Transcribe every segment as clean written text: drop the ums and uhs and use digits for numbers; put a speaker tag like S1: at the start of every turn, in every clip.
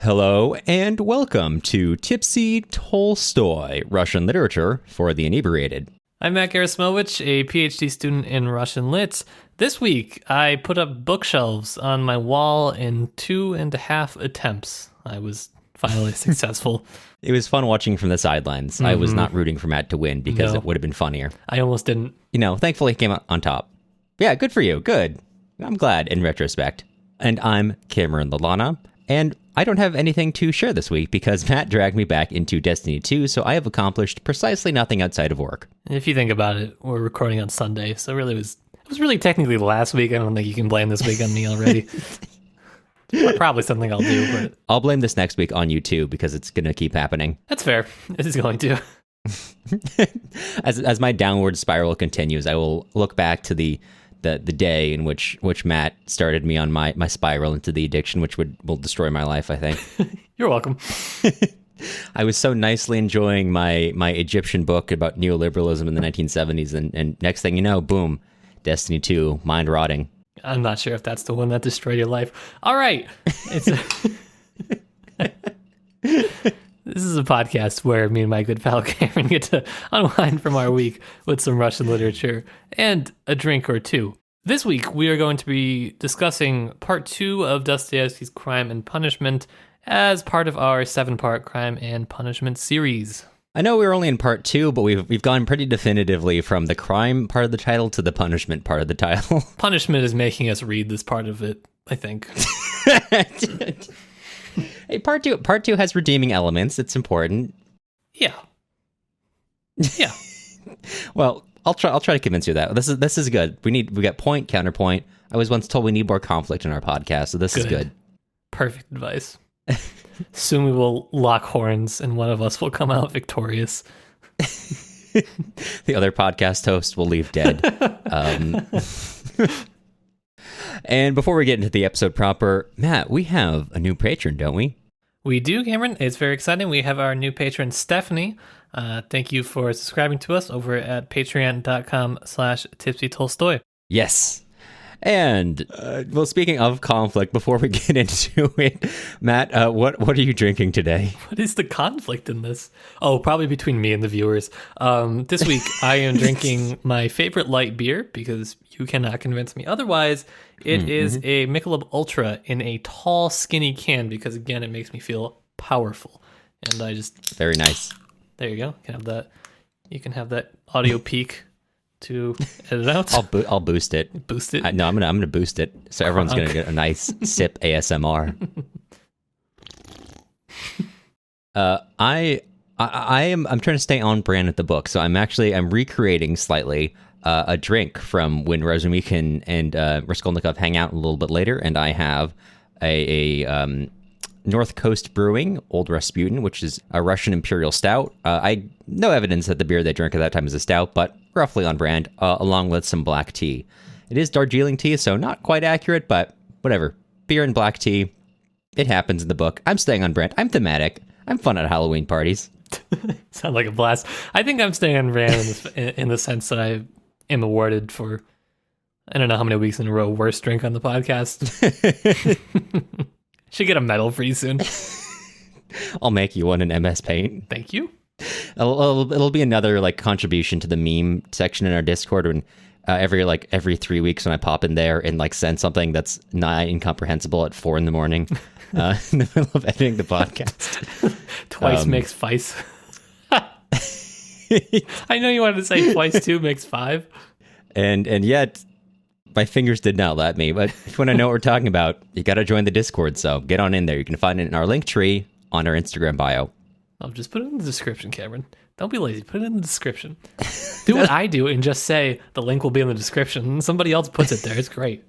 S1: Hello and welcome to Tipsy Tolstoy, Russian Literature for the Inebriated.
S2: I'm Matt Gerasimovich, a PhD student in Russian Lit. This week, I put up bookshelves on my wall in 2.5 attempts. I was finally successful.
S1: It was fun watching from the sidelines. I was not rooting for Matt to win because it would have been funnier.
S2: I almost didn't.
S1: You know, thankfully he came out on top. Yeah, good for you. Good. I'm glad in retrospect. And I'm Cameron Lalana, and I don't have anything to share this week because Matt dragged me back into Destiny 2, so I have accomplished precisely nothing outside of work.
S2: If you think about it, we're recording on Sunday, so really it was really technically last week. I don't think you can blame this week on me already. Probably something I'll do, but
S1: I'll blame this next week on you too because it's going to keep happening.
S2: That's fair. It is going to.
S1: As my downward spiral continues, I will look back to the day in which Matt started me on my spiral into the addiction, which will destroy my life, I think.
S2: You're welcome.
S1: I was so nicely enjoying my Egyptian book about neoliberalism in the 1970s, and next thing you know, boom, Destiny 2, mind rotting.
S2: I'm not sure if that's the one that destroyed your life. All right. This is a podcast where me and my good pal Cameron get to unwind from our week with some Russian literature and a drink or two. This week, we are going to be discussing part 2 of Dostoevsky's Crime and Punishment as part of our 7-part Crime and Punishment series.
S1: I know we were only in part 2, but we've gone pretty definitively from the crime part of the title to the punishment part of the title.
S2: Punishment is making us read this part of it, I think.
S1: Hey, part two has redeeming elements. It's important.
S2: Yeah.
S1: Well, I'll try to convince you of that. This is good. We got point, counterpoint. I was once told we need more conflict in our podcast, so this is good.
S2: Perfect advice. Soon we will lock horns and one of us will come out victorious.
S1: The other podcast host will leave dead. And before we get into the episode proper, Matt, we have a new patron, don't we?
S2: We do, Cameron. It's very exciting. We have our new patron, Stephanie. Thank you for subscribing to us over at patreon.com/tipsytolstoy.
S1: Yes. And, well, speaking of conflict, before we get into it, Matt, what are you drinking today?
S2: What is the conflict in this? Oh, probably between me and the viewers. This week, I am drinking my favorite light beer because you cannot convince me otherwise. It is a Michelob Ultra in a tall, skinny can because, again, it makes me feel powerful. And I just...
S1: Very nice.
S2: There you go. You can have that audio peak to edit out.
S1: I'll boost it.
S2: Boost it?
S1: No, I'm gonna boost it so everyone's gonna get a nice sip ASMR. I'm trying to stay on brand with the book, so I'm recreating slightly a drink from when Razumikhin and Raskolnikov hang out a little bit later, and I have a North Coast Brewing Old Rasputin, which is a Russian imperial stout. No evidence that the beer they drank at that time is a stout, but roughly on brand, along with some black tea. It is Darjeeling tea, so not quite accurate, but whatever. Beer and black tea, it happens in the book. I'm staying on brand. I'm thematic. I'm fun at Halloween parties.
S2: Sound like a blast. I think I'm staying on brand in the sense that I am awarded for, I don't know how many weeks in a row, worst drink on the podcast. Should get a medal pretty soon.
S1: I'll make you one in MS Paint.
S2: Thank you.
S1: It'll be another contribution to the meme section in our Discord when every 3 weeks when I pop in there and send something that's nigh incomprehensible at 4 a.m. in the middle of editing the podcast.
S2: Twice makes fice. I know you wanted to say twice 2 makes 5.
S1: And yet my fingers did not let me, but if you want to know what we're talking about, you got to join the Discord, so get on in there. You can find it in our link tree on our Instagram bio.
S2: I'll just put it in the description, Cameron. Don't be lazy. Put it in the description. Do what I do and just say the link will be in the description. Somebody else puts it there. It's great.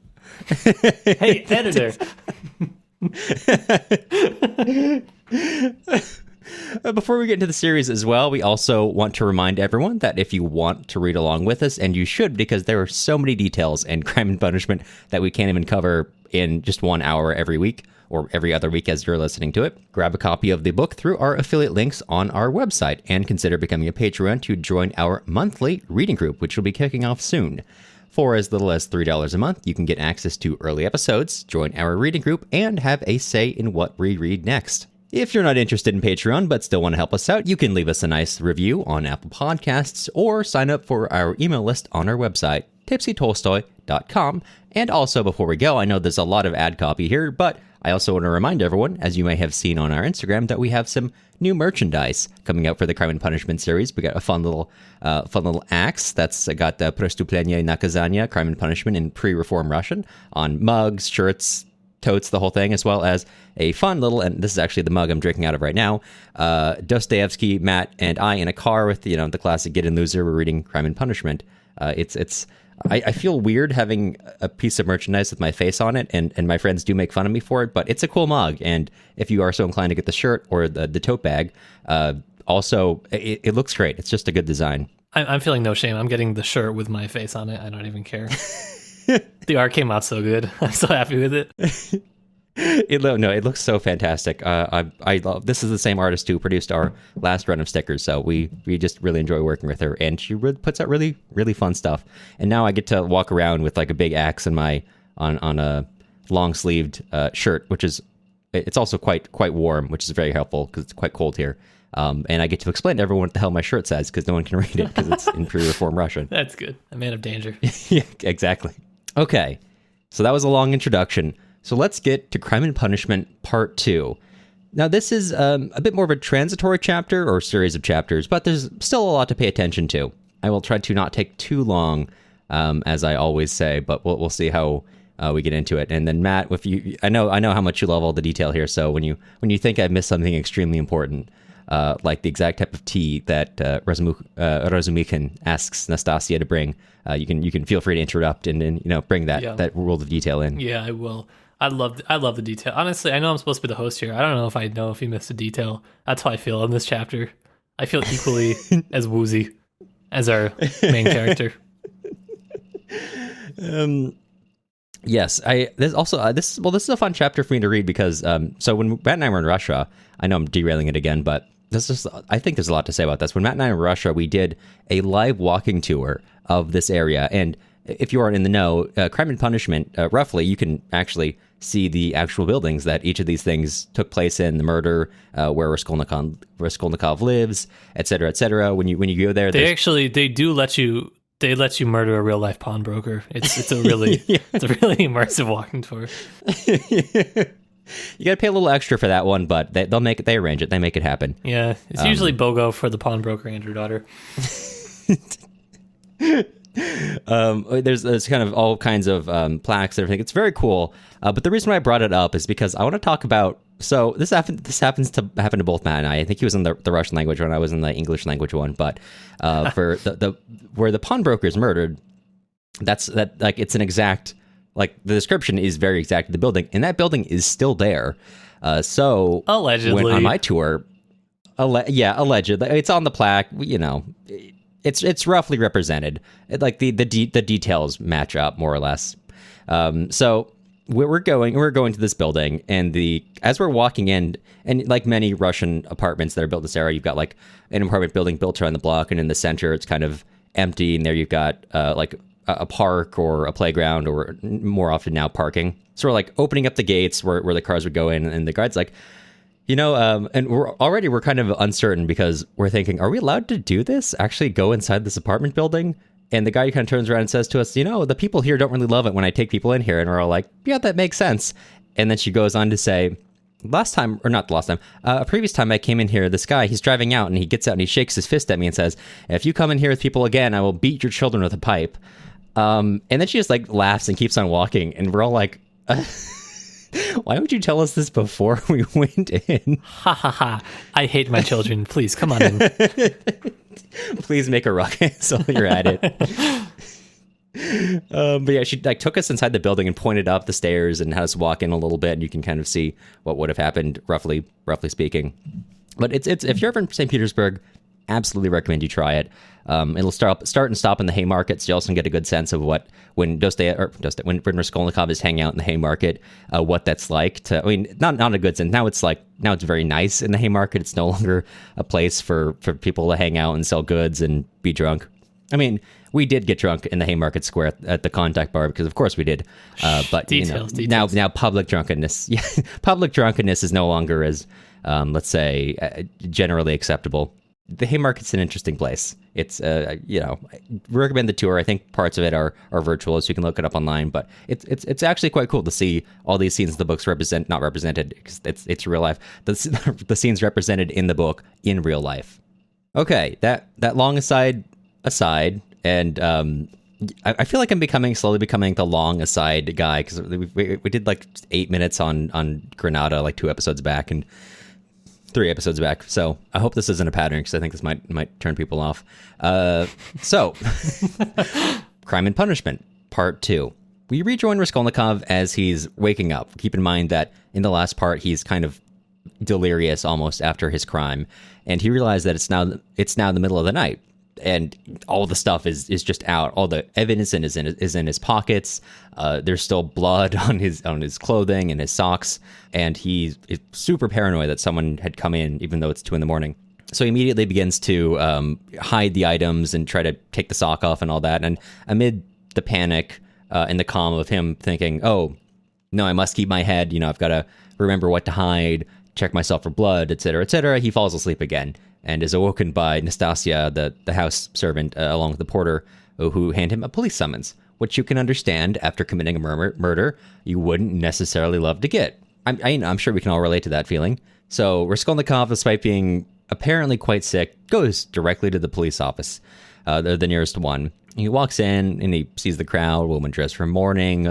S2: Hey, editor.
S1: Before we get into the series as well, we also want to remind everyone that if you want to read along with us, and you should because there are so many details in Crime and Punishment that we can't even cover in just 1 hour every week, or every other week as you're listening to it, grab a copy of the book through our affiliate links on our website and consider becoming a Patreon to join our monthly reading group, which will be kicking off soon. For as little as $3 a month, you can get access to early episodes, join our reading group, and have a say in what we read next. If you're not interested in Patreon but still want to help us out, you can leave us a nice review on Apple Podcasts or sign up for our email list on our website, tipsytolstoy.com. And also, before we go, I know there's a lot of ad copy here, but I also want to remind everyone, as you may have seen on our Instagram, that we have some new merchandise coming out for the Crime and Punishment series. We got a fun little axe that's got the Prestuplenie Nakazania, Crime and Punishment in pre-reform Russian, on mugs, shirts, totes, the whole thing, as well as a fun little, and this is actually the mug I'm drinking out of right now, Dostoevsky, Matt, and I in a car with, the classic Get In Loser. We're reading Crime and Punishment. I feel weird having a piece of merchandise with my face on it, and my friends do make fun of me for it, but it's a cool mug, and if you are so inclined to get the shirt or the tote bag, also, it looks great. It's just a good design.
S2: I'm feeling no shame. I'm getting the shirt with my face on it. I don't even care. The art came out so good. I'm so happy with it.
S1: It looks so fantastic. I love, this is the same artist who produced our last run of stickers, so we just really enjoy working with her, and she puts out really, really fun stuff. And now I get to walk around with like a big axe in my on a long sleeved shirt, which is, it's also quite warm, which is very helpful because it's quite cold here. And I get to explain to everyone what the hell my shirt says because no one can read it because it's in pre-reform Russian.
S2: That's good. A man of danger.
S1: Yeah, exactly. Okay, so that was a long introduction. So let's get to Crime and Punishment Part 2. Now, this is a bit more of a transitory chapter or series of chapters, but there's still a lot to pay attention to. I will try to not take too long, as I always say, but we'll see how we get into it. And then Matt, I know how much you love all the detail here. So when you think I've missed something extremely important, like the exact type of tea that Razumikhin asks Nastasia to bring, you can feel free to interrupt and bring that world of detail in.
S2: Yeah, I will. I love the detail. Honestly, I know I'm supposed to be the host here. I don't know if he missed a detail. That's how I feel in this chapter. I feel equally as woozy as our main character.
S1: Yes, this is a fun chapter for me to read because so when Matt and I were in Russia, I know I'm derailing it again, but I think there's a lot to say about this. When Matt and I were in Russia, we did a live walking tour of this area, and if you aren't in the know, Crime and Punishment, roughly, you can actually see the actual buildings that each of these things took place in, the murder, where Raskolnikov lives, et cetera, when you go there.
S2: They do let you murder a real life pawnbroker. It's a really it's a really immersive walking tour.
S1: You got to pay a little extra for that one, but they arrange it. They make it happen.
S2: Yeah, it's usually BOGO for the pawnbroker and her daughter.
S1: There's kind of all kinds of plaques and everything. It's very cool. But the reason why I brought it up is because I want to talk about. So this happens to happen to both Matt and I. I think he was in the Russian language one. I was in the English language one. But for the where the pawnbroker is murdered, it's an exact, like, the description is very exact of the building, and that building is still there. So
S2: allegedly,
S1: when on my tour, allegedly, it's on the plaque. It's roughly represented. Like the details match up more or less. So we're going to this building, and as we're walking in, and like many Russian apartments that are built in this area, you've got like an apartment building built around the block, and in the center it's kind of empty, and there you've got like a park or a playground, or more often now parking. So we're like opening up the gates where the cars would go in, and the guide's like, and we're kind of uncertain because we're thinking, are we allowed to do this? Actually go inside this apartment building? And the guy kind of turns around and says to us, the people here don't really love it when I take people in here. And we're all like, yeah, that makes sense. And then she goes on to say, a previous time I came in here, this guy, he's driving out, and he gets out and he shakes his fist at me and says, if you come in here with people again, I will beat your children with a pipe. And then she just like laughs and keeps on walking. And we're all like, why would you tell us this before we went in?
S2: Ha ha ha. I hate my children. Please come on in.
S1: Please make a ruckus so you're at it. But yeah, she like took us inside the building and pointed up the stairs and had us walk in a little bit, and you can kind of see what would have happened, roughly speaking. But it's if you're ever in St. Petersburg, absolutely recommend you try it. It'll start and stop in the Haymarket, so you also get a good sense of what when Raskolnikov is hanging out in the Haymarket, what that's like. Not a good sense. Now it's very nice in the Haymarket. It's no longer a place for people to hang out and sell goods and be drunk. I mean, we did get drunk in the Haymarket Square at the Contact Bar because, of course, we did. But
S2: details.
S1: Now public drunkenness, public drunkenness is no longer as, let's say, generally acceptable. The Haymarket's an interesting place. It's, we recommend the tour. I think parts of it are virtual, so you can look it up online. But it's actually quite cool to see all these scenes the books not represented because it's real life. The scenes represented in the book in real life. Okay, that long aside, and I feel like I'm slowly becoming the long aside guy because we did like 8 minutes on Granada like 2 episodes back and 3 episodes back. So I hope this isn't a pattern because I think this might turn people off. So Crime and Punishment, Part 2. We rejoin Raskolnikov as he's waking up. Keep in mind that in the last part, he's kind of delirious almost after his crime. And he realized that it's now the middle of the night. And all the stuff is just out. All the evidence is in his pockets. There's still blood on his clothing and his socks. And he's super paranoid that someone had come in, even though it's 2 a.m. So he immediately begins to hide the items and try to take the sock off and all that. And amid the panic and the calm of him thinking, oh, no, I must keep my head. I've got to remember what to hide, check myself for blood, etc., he falls asleep again and is awoken by Nastasia, the house servant, along with the porter, who hand him a police summons, which you can understand after committing a murder you wouldn't necessarily love to get. I'm sure we can all relate to that feeling. So Raskolnikov, despite being apparently quite sick, goes directly to the police office, the nearest one. He walks in and he sees the crowd, a woman dressed for mourning,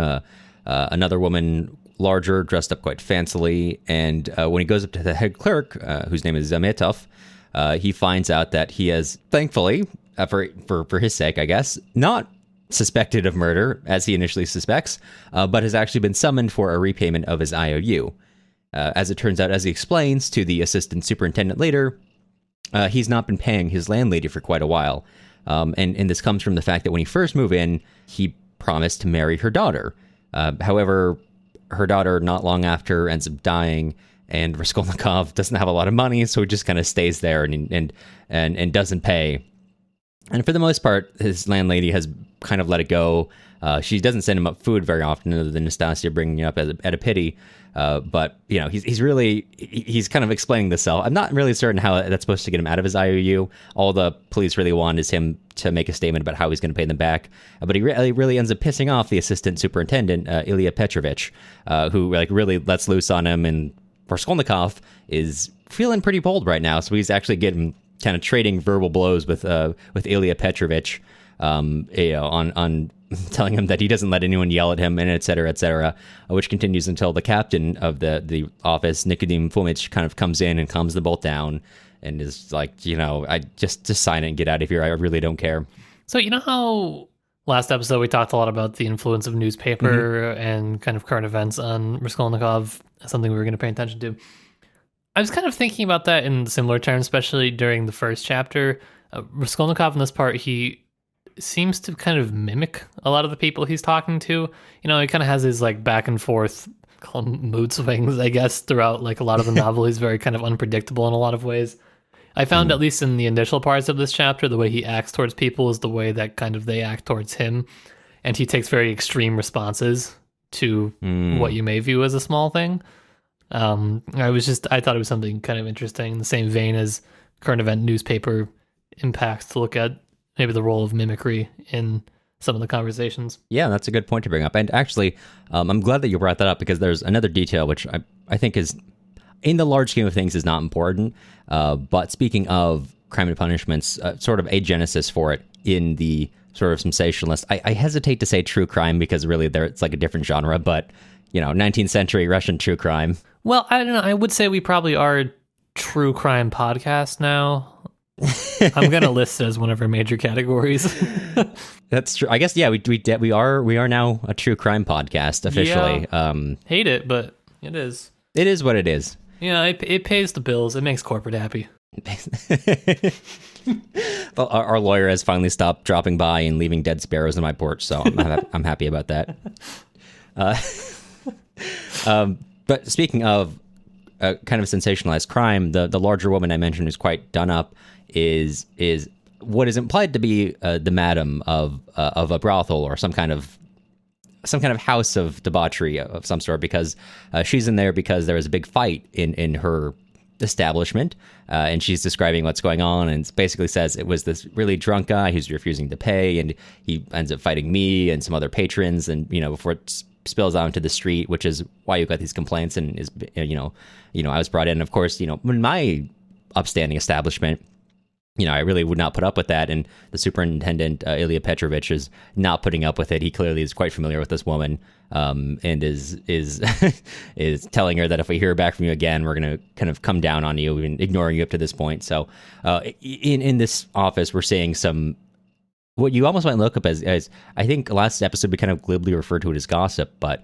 S1: another woman larger, dressed up quite fancily, and when he goes up to the head clerk, whose name is Zametov, he finds out that he has, thankfully, for his sake, I guess, not suspected of murder, as he initially suspects, but has actually been summoned for a repayment of his IOU. As it turns out, as he explains to the assistant superintendent later, he's not been paying his landlady for quite a while. And this comes from the fact that when he first moved in, he promised to marry her daughter. However, her daughter, not long after, ends up dying, and Raskolnikov doesn't have a lot of money, so he just kind of stays there and doesn't pay. And for the most part, his landlady has kind of let it go. She doesn't send him up food very often, other than Nastasia bringing it up at a pity. But he's kind of explaining this. I'm not really certain how that's supposed to get him out of his IOU. All the police really want is him to make a statement about how he's going to pay them back. But he really ends up pissing off the assistant superintendent, Ilya Petrovich, who really lets loose on him. And Raskolnikov is feeling pretty bold right now, so he's actually getting kind of trading verbal blows with Ilya Petrovich, on telling him that he doesn't let anyone yell at him, and et cetera, which continues until the captain of the office, Nikodim Fomich, kind of comes in and calms them both down and is like, I just sign it and get out of here. I really don't care.
S2: So how last episode we talked a lot about the influence of newspaper and kind of current events on Raskolnikov, something we were going to pay attention to. I was kind of thinking about that in similar terms, especially during the first chapter. Raskolnikov in this part, he seems to kind of mimic a lot of the people he's talking to. He kind of has his back and forth mood swings, I guess, throughout a lot of the novel. He's very kind of unpredictable in a lot of ways. I found, at least in the initial parts of this chapter, the way he acts towards people is the way that kind of they act towards him. And he takes very extreme responses to what you may view as a small thing. I thought it was something kind of interesting in the same vein as current event newspaper impacts, to look at maybe the role of mimicry in some of the conversations.
S1: Yeah, that's a good point to bring up. And actually, I'm glad that you brought that up, because there's another detail which I think is, in the large scheme of things, is not important. But speaking of Crime and Punishment's sort of a genesis for it in the sort of sensationalist, I hesitate to say true crime, because really it's like a different genre, but 19th century Russian true crime.
S2: Well, I don't know. I would say we probably are a true crime podcast now. I'm gonna list it as one of our major categories.
S1: That's true. I guess, yeah, we are now a true crime podcast officially.
S2: Yeah. Hate it, but it is.
S1: It is what it is.
S2: Yeah, it pays the bills. It makes corporate happy.
S1: Well, our lawyer has finally stopped dropping by and leaving dead sparrows on my porch, so I'm happy about that. But speaking of kind of sensationalized crime, the larger woman I mentioned, who's quite done up, is what is implied to be the madam of a brothel or some kind of house of debauchery of some sort, because she's in there because there was a big fight in her establishment, and she's describing what's going on, and basically says it was this really drunk guy who's refusing to pay, and he ends up fighting me and some other patrons, and before it spills out into the street, which is why you got these complaints, and is I was brought in, of course, when my upstanding establishment, I really would not put up with that. And the superintendent, Ilya Petrovich, is not putting up with it. He clearly is quite familiar with this woman, and is is telling her that if we hear back from you again, we're going to kind of come down on you and ignoring you up to this point. So in this office, we're seeing some, what you almost might look up as I think last episode we kind of glibly referred to it as gossip, but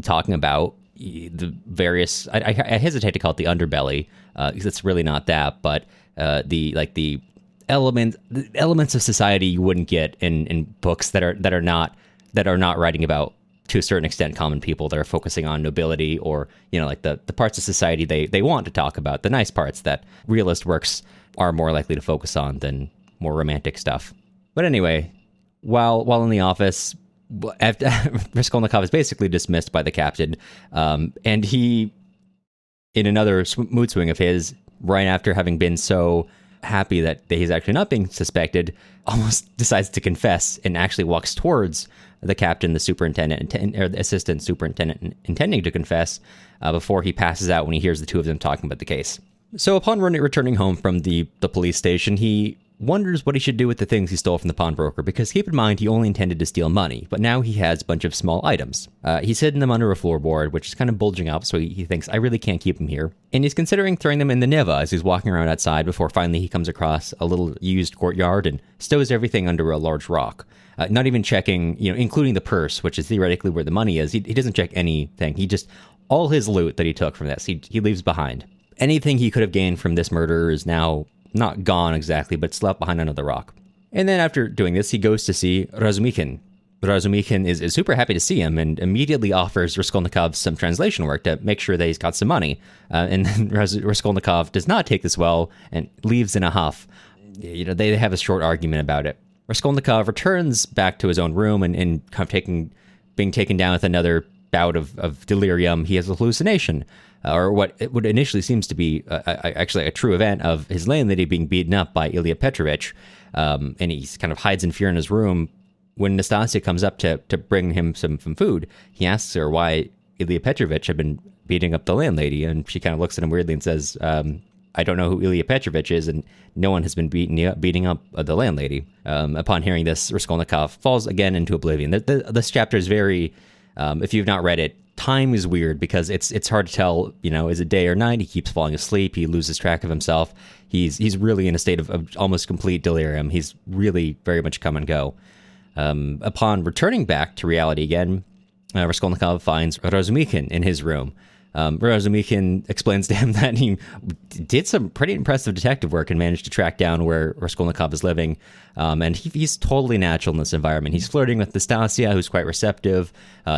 S1: talking about the various, I hesitate to call it the underbelly, because it's really not that, but the elements of society you wouldn't get in books that are not writing about, to a certain extent, common people, that are focusing on nobility, or like the parts of society they want to talk about, the nice parts that realist works are more likely to focus on than more romantic stuff. But anyway, while in the office, Raskolnikov is basically dismissed by the captain, and he, in another mood swing of his, right after having been so happy that he's actually not being suspected, almost decides to confess and actually walks towards the captain, the superintendent, or the assistant superintendent, intending to confess before he passes out when he hears the two of them talking about the case. So upon returning home from the police station, he wonders what he should do with the things he stole from the pawnbroker, because keep in mind, he only intended to steal money, but now he has a bunch of small items. He's hidden them under a floorboard, which is kind of bulging up, so he thinks, I really can't keep them here. And he's considering throwing them in the Neva as he's walking around outside, before finally he comes across a little used courtyard and stows everything under a large rock. Not even checking, including the purse, which is theoretically where the money is. He doesn't check anything. He just, all his loot that he took from this, he leaves behind. Anything he could have gained from this murder is now not gone exactly, but left behind under the rock. And then after doing this, he goes to see Razumikhin. Razumikhin is super happy to see him and immediately offers Raskolnikov some translation work to make sure that he's got some money. And then Raskolnikov does not take this well and leaves in a huff. They have a short argument about it. Raskolnikov returns back to his own room and kind of being taken down with another bout of delirium. He has a hallucination, or what initially seems to be actually a true event, of his landlady being beaten up by Ilya Petrovich, and he kind of hides in fear in his room. When Nastasia comes up to bring him some food, he asks her why Ilya Petrovich had been beating up the landlady, and she kind of looks at him weirdly and says, I don't know who Ilya Petrovich is, and no one has been beating up the landlady. Upon hearing this, Raskolnikov falls again into oblivion. This chapter is very, if you've not read it, time is weird, because it's hard to tell, is it day or night? He keeps falling asleep. He loses track of himself. He's really in a state of almost complete delirium. He's really very much come and go. Upon returning back to reality again, Raskolnikov finds Razumikhin in his room. Razumikhin explains to him that he did some pretty impressive detective work and managed to track down where Raskolnikov is living. And he's totally natural in this environment. He's flirting with Nastasia, who's quite receptive.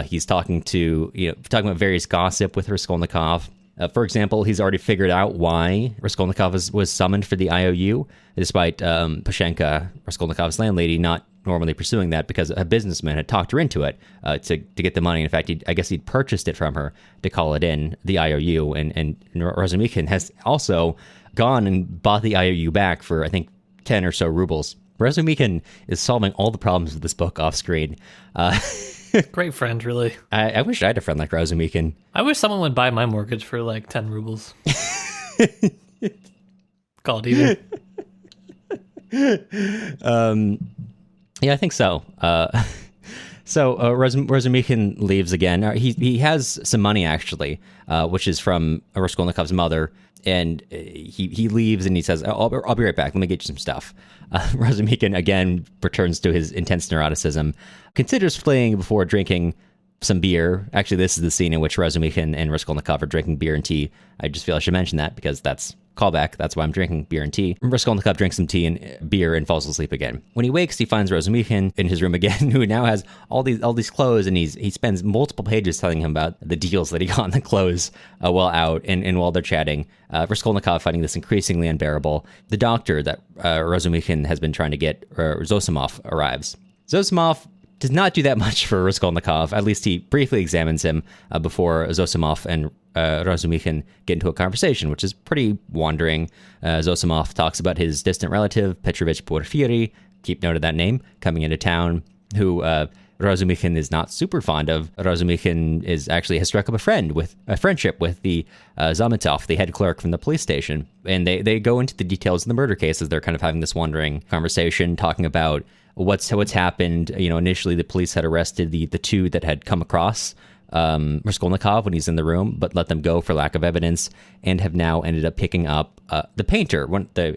S1: He's talking about various gossip with Raskolnikov. For example, he's already figured out why Raskolnikov was summoned for the IOU, despite Pashenka, Raskolnikov's landlady, not normally pursuing that, because a businessman had talked her into it to get the money. In fact, I guess he'd purchased it from her to call it in, the IOU. And Razumikhin has also gone and bought the IOU back for, I think, 10 or so rubles. Razumikhin is solving all the problems of this book off screen.
S2: Great friend, really.
S1: I wish I had a friend like Razumikhin.
S2: I wish someone would buy my mortgage for like 10 rubles. Call it even.
S1: Yeah, I think so. Razumikhin leaves again. He has some money, actually, which is from Raskolnikov's mother, and he leaves and he says, I'll be right back. Let me get you some stuff. Razumikhin again returns to his intense neuroticism, considers fleeing before drinking some beer. Actually, this is the scene in which Razumikhin and Raskolnikov are drinking beer and tea. I just feel I should mention that because that's callback, that's why I'm drinking beer and tea. Raskolnikov drinks some tea and beer and falls asleep again. When he wakes, he finds Razumikhin in his room again, who now has all these clothes, and he spends multiple pages telling him about the deals that he got on the clothes while out, and while they're chatting. Raskolnikov finding this increasingly unbearable. The doctor that Razumikhin has been trying to get, Zossimov, arrives. Zossimov does not do that much for Raskolnikov. At least he briefly examines him before Zossimov and Razumikhin get into a conversation, which is pretty wandering. Zossimov talks about his distant relative, Petrovich Porfiri, keep note of that name, coming into town, who Razumikhin is not super fond of. Razumikhin has struck up a friendship with the Zametov, the head clerk from the police station. And they go into the details of the murder case as they're kind of having this wandering conversation, talking about what's happened. Initially the police had arrested the two that had come across Raskolnikov when he's in the room, but let them go for lack of evidence, and have now ended up picking up the painter.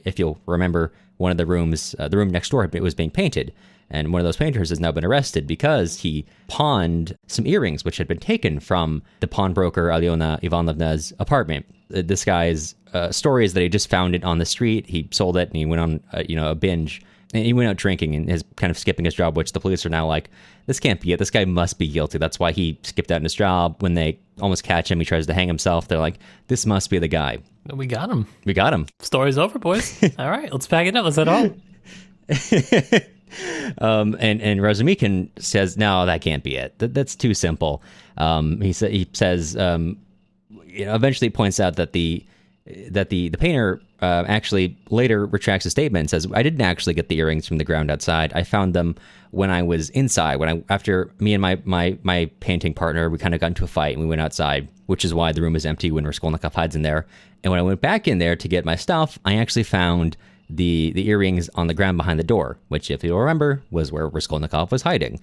S1: If you'll remember, one of the rooms, the room next door, it was being painted, and one of those painters has now been arrested because he pawned some earrings which had been taken from the pawnbroker Alyona Ivanovna's apartment. This guy's story is that he just found it on the street, he sold it, and he went on a binge. And he went out drinking and is kind of skipping his job, which the police are now like, this can't be it. This guy must be guilty. That's why he skipped out in his job. When they almost catch him, he tries to hang himself. They're like, this must be the guy.
S2: We got him.
S1: We got him.
S2: Story's over, boys. All right, let's pack it up. Is that all?
S1: And Razumikhin says, no, that can't be it. That's too simple. He says, eventually points out that the painter actually later retracts his statement and says, I didn't actually get the earrings from the ground outside. I found them when I was inside. After me and my painting partner, we kind of got into a fight and we went outside, which is why the room is empty when Raskolnikov hides in there. And when I went back in there to get my stuff, I actually found the earrings on the ground behind the door, which, if you'll remember, was where Raskolnikov was hiding.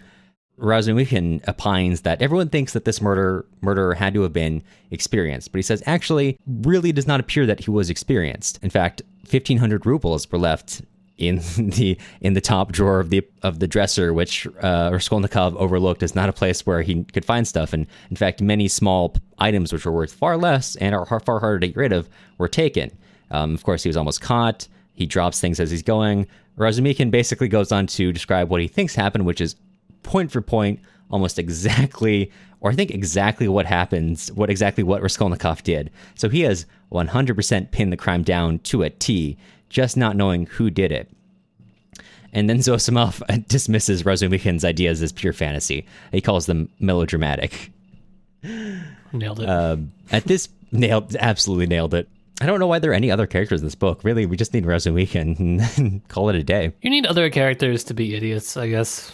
S1: Razumikhin opines that everyone thinks that this murder had to have been experienced, but he says actually really does not appear that he was experienced. In fact, 1,500 rubles were left in the top drawer of the dresser, which Raskolnikov overlooked as not a place where he could find stuff. And in fact, many small items which were worth far less and are far harder to get rid of were taken. Of course, he was almost caught. He drops things as he's going. Razumikhin basically goes on to describe what he thinks happened, which is point for point, almost exactly, or I think exactly what happens, what Raskolnikov did. So he has 100% pinned the crime down to a T, just not knowing who did it. And then Zossimov dismisses Razumikhin's ideas as pure fantasy. He calls them melodramatic.
S2: Nailed it.
S1: Absolutely nailed it. I don't know why there are any other characters in this book. Really, we just need Razumikhin and call it a day.
S2: You need other characters to be idiots, I guess.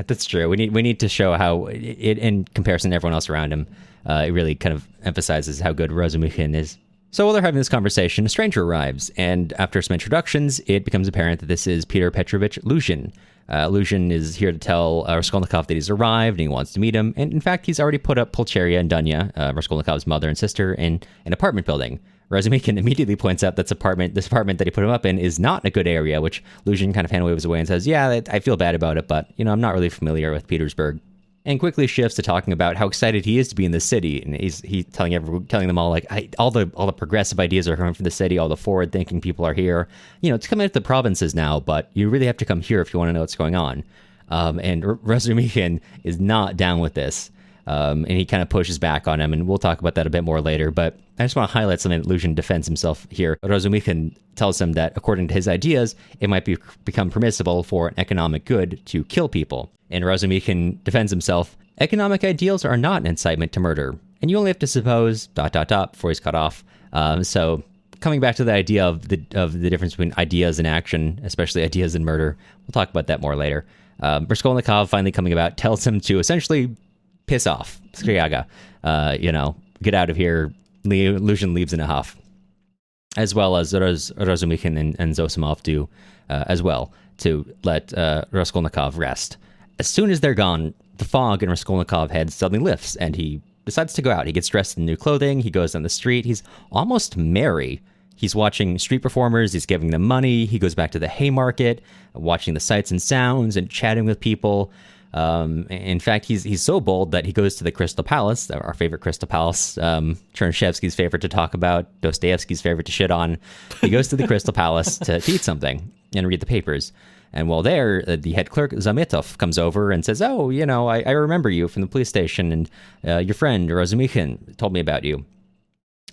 S1: That's true. We need to show how, in comparison to everyone else around him, it really kind of emphasizes how good Razumikhin is. So while they're having this conversation, a stranger arrives, and after some introductions, it becomes apparent that this is Peter Petrovich Luzhin. Luzhin is here to tell Raskolnikov that he's arrived and he wants to meet him, and in fact, he's already put up Pulcheria and Dunya, Raskolnikov's mother and sister, in an apartment building. Razumikhin immediately points out that this apartment that he put him up in is not in a good area, which Luzhin kind of hand waves away and says, yeah, I feel bad about it, but, I'm not really familiar with Petersburg. And quickly shifts to talking about how excited he is to be in the city. And he's telling them all, like, all the progressive ideas are coming from the city, all the forward-thinking people are here. It's coming out to the provinces now, but you really have to come here if you want to know what's going on. And Razumikhin is not down with this. And he kind of pushes back on him, and we'll talk about that a bit more later. But I just want to highlight something that Luzhin defends himself here. Razumikhin tells him that, according to his ideas, it might become permissible for an economic good to kill people. And Razumikhin defends himself. Economic ideals are not an incitement to murder, and you only have to suppose ... before he's cut off. So coming back to the idea of the difference between ideas and action, especially ideas and murder, we'll talk about that more later. Raskolnikov finally coming about tells him to essentially piss off, Skriaga, get out of here. Luzhin leaves in a huff, as well as Razumikhin and Zossimov do as well, to let Raskolnikov rest. As soon as they're gone, the fog in Raskolnikov's head suddenly lifts, and he decides to go out. He gets dressed in new clothing, he goes down the street, he's almost merry. He's watching street performers, he's giving them money, he goes back to the Haymarket, watching the sights and sounds and chatting with people. In fact, he's so bold that he goes to the Crystal Palace, our favorite Crystal Palace, Chernyshevsky's favorite to talk about, Dostoevsky's favorite to shit on. He goes to the Crystal Palace to eat something and read the papers. And while there, the head clerk, Zametov, comes over and says, oh, I remember you from the police station, and your friend, Razumikhin, told me about you.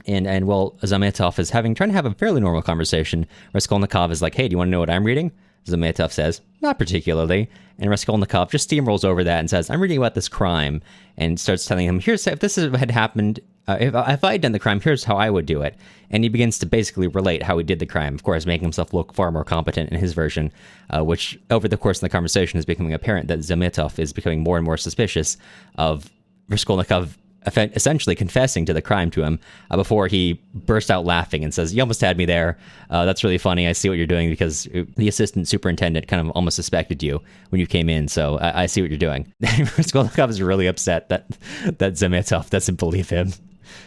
S1: And while Zametov is trying to have a fairly normal conversation, Raskolnikov is like, hey, do you want to know what I'm reading? Zametov says, not particularly. And Raskolnikov just steamrolls over that and says, I'm reading about this crime, and starts telling him, if this had happened, if I had done the crime, here's how I would do it. And he begins to basically relate how he did the crime, of course, making himself look far more competent in his version, which over the course of the conversation is becoming apparent that Zametov is becoming more and more suspicious of Raskolnikov essentially confessing to the crime to him before he bursts out laughing and says, you almost had me there. That's really funny. I see what you're doing, because the assistant superintendent kind of almost suspected you when you came in. So I see what you're doing. Raskolnikov is really upset that Zametov doesn't believe him.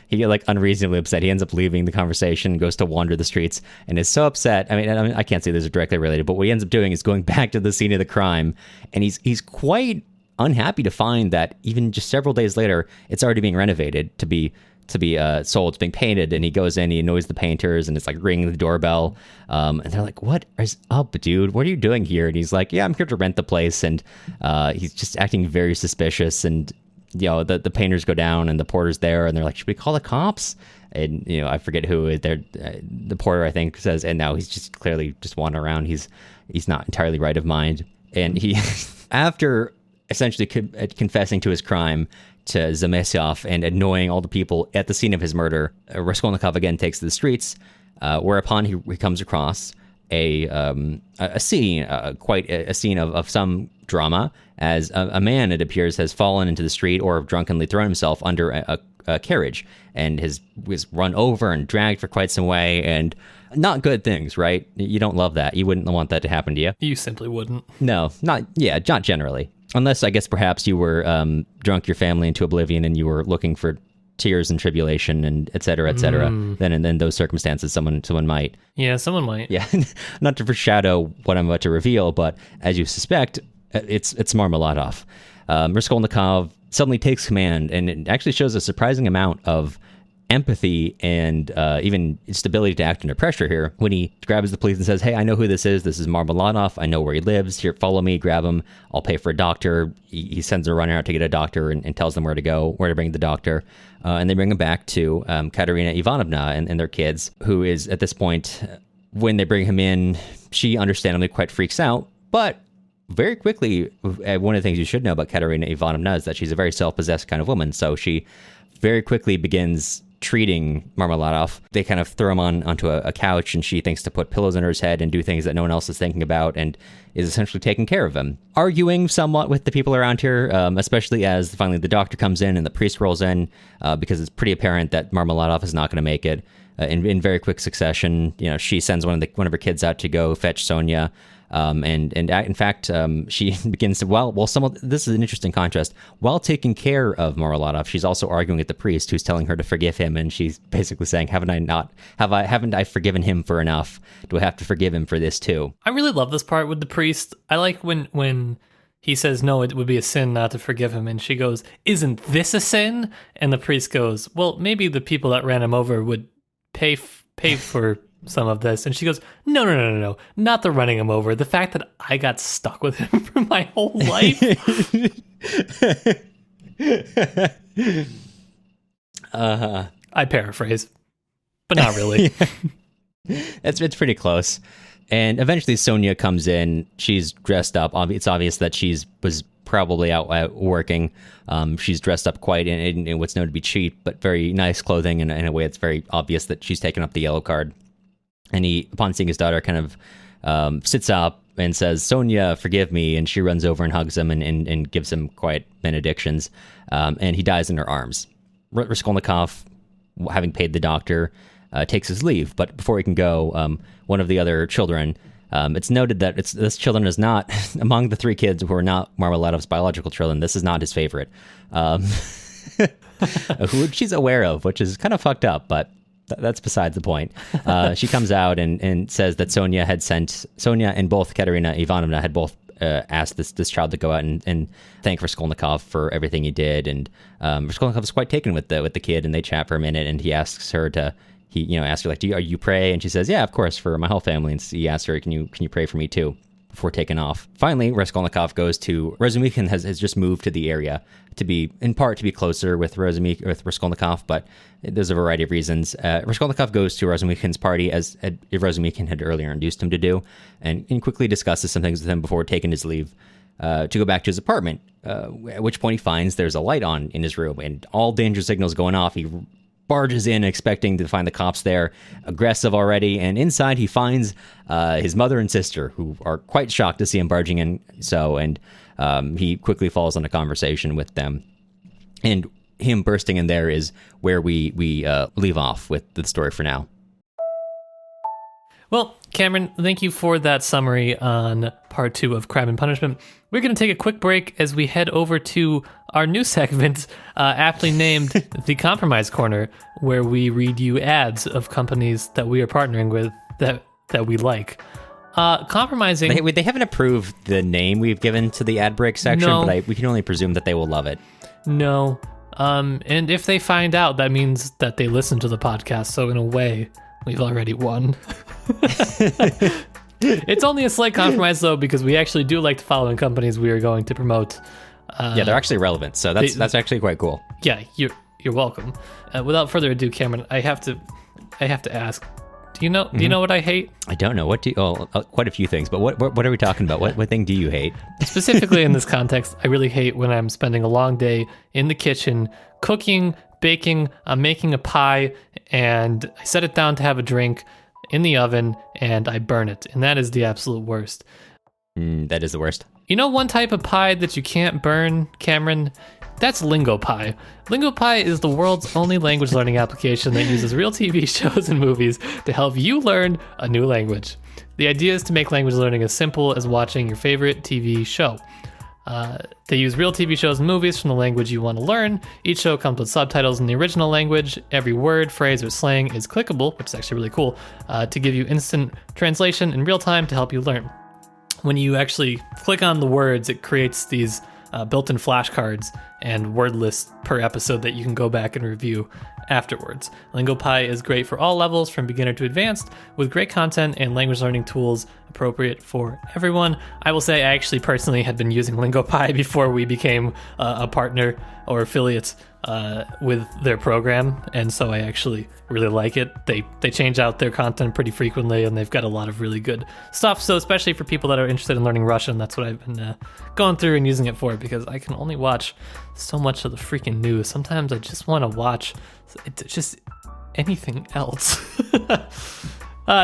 S1: He get unreasonably upset. He ends up leaving the conversation, goes to wander the streets, and is so upset. I mean, I can't say these are directly related, but what he ends up doing is going back to the scene of the crime, and he's quite unhappy to find that even just several days later, it's already being renovated to be sold. It's being painted, and he goes in, he annoys the painters, and it's ringing the doorbell. And they're like, "What is up, dude? What are you doing here?" And he's like, "Yeah, I'm here to rent the place." And he's just acting very suspicious. And the painters go down, and the porter's there, and they're like, "Should we call the cops?" And I forget who the porter, I think, says, and now he's just clearly just wandering around. He's not entirely right of mind, and he after essentially confessing to his crime to Zametov and annoying all the people at the scene of his murder, Raskolnikov again takes to the streets, whereupon he comes across a scene, quite a scene of some drama, as a man, it appears, has fallen into the street or drunkenly thrown himself under a carriage and was run over and dragged for quite some way, and not good things, right? You don't love that. You wouldn't want that to happen to you.
S2: You simply wouldn't.
S1: No, not generally. Unless, I guess, perhaps you were drunk your family into oblivion and you were looking for tears and tribulation and et cetera, then in those circumstances, someone might.
S2: Yeah, someone might.
S1: Yeah, not to foreshadow what I'm about to reveal, but as you suspect, it's Marmeladov. Raskolnikov suddenly takes command, and it actually shows a surprising amount of empathy and even stability to act under pressure here when he grabs the police and says, hey, I know who this is. This is Marmeladov. I know where he lives. Here, follow me, grab him. I'll pay for a doctor. He sends a runner out to get a doctor and tells them where to go, where to bring the doctor. And they bring him back to Katerina Ivanovna and their kids, who is at this point, when they bring him in, she understandably quite freaks out. But very quickly, one of the things you should know about Katerina Ivanovna is that she's a very self-possessed kind of woman. So she very quickly begins treating Marmeladov. They kind of throw him onto a couch, and she thinks to put pillows under his head and do things that no one else is thinking about, and is essentially taking care of him. Arguing somewhat with the people around here, especially as finally the doctor comes in and the priest rolls in, because it's pretty apparent that Marmeladov is not going to make it. In very quick succession, she sends one of her kids out to go fetch Sonia. And in fact, she begins to, this is an interesting contrast. While taking care of Marmeladov, she's also arguing with the priest, who's telling her to forgive him. And she's basically saying, haven't I forgiven him for enough? Do I have to forgive him for this too?
S2: I really love this part with the priest. I like when he says, no, it would be a sin not to forgive him. And she goes, isn't this a sin? And the priest goes, well, maybe the people that ran him over would pay for some of this. And she goes, no, not the running him over, the fact that I got stuck with him for my whole life. I paraphrase, but not really.
S1: It's pretty close. And eventually Sonia comes in. She's dressed up. It's obvious that was probably out working. She's dressed up quite in what's known to be cheap but very nice clothing, in a way it's very obvious that she's taken up the yellow card. And he, upon seeing his daughter, kind of sits up and says, Sonia, forgive me. And she runs over and hugs him and gives him quiet benedictions. And he dies in her arms. Raskolnikov, having paid the doctor, takes his leave. But before he can go, one of the other children, it's noted that this children is not, among the three kids who are not Marmeladov's biological children, this is not his favorite. Who she's aware of, which is kind of fucked up, but that's besides the point. She comes out and says that Sonia and both Katerina Ivanovna had both ask this child to go out and thank Raskolnikov for everything he did. And Raskolnikov is quite taken with the kid, and they chat for a minute. And he asks her like, are you pray? And she says, yeah, of course, for my whole family. And he asks her, can you pray for me too? Before taking off. Finally, Raskolnikov goes to Razumikhin has just moved to the area to be closer with Raskolnikov, but there's a variety of reasons. Raskolnikov goes to Razumikhin's party as Razumikhin had earlier induced him to do, and quickly discusses some things with him before taking his leave to go back to his apartment, at which point he finds there's a light on in his room and all danger signals going off. He barges in expecting to find the cops there, aggressive already, and inside he finds his mother and sister, who are quite shocked to see him barging in. And he quickly falls on a conversation with them. And him bursting in there is where we leave off with the story for now.
S2: Well, Cameron, thank you for that summary on part 2 of Crime and Punishment. We're going to take a quick break as we head over to our new segment, aptly named The Compromise Corner, where we read you ads of companies that we are partnering with that we like. Compromising...
S1: They haven't approved the name we've given to the ad break section,
S2: no.
S1: But we can only presume that they will love it.
S2: No. And if they find out, that means that they listen to the podcast, so in a way... we've already won. It's only a slight compromise, though, because we actually do like the following companies we are going to promote.
S1: Yeah, they're actually relevant, so that's actually quite cool.
S2: Yeah, you're welcome. Without further ado, Cameron, I have to ask. Do you know what I hate?
S1: I don't know. Quite a few things, but what are we talking about? What thing do you hate?
S2: Specifically in this context, I really hate when I'm spending a long day in the kitchen cooking, baking, I'm making a pie, and I set it down to have a drink in the oven, and I burn it. And that is the absolute worst.
S1: That is the worst.
S2: You know one type of pie that you can't burn, Cameron? That's Lingo Pie. Lingo Pie is the world's only language learning application that uses real TV shows and movies to help you learn a new language. The idea is to make language learning as simple as watching your favorite TV show. They use real TV shows and movies from the language you want to learn. Each show comes with subtitles in the original language. Every word, phrase, or slang is clickable, which is actually really cool, to give you instant translation in real time to help you learn. When you actually click on the words, it creates these built-in flashcards and word lists per episode that you can go back and review afterwards. LingoPie is great for all levels, from beginner to advanced, with great content and language learning tools appropriate for everyone. I will say I actually personally had been using LingoPie before we became a partner or affiliate with their program, and so I actually really like it. They change out their content pretty frequently, and they've got a lot of really good stuff. So especially for people that are interested in learning Russian, that's what I've been going through and using it for, because I can only watch so much of the freaking news. Sometimes I just want to watch just anything else.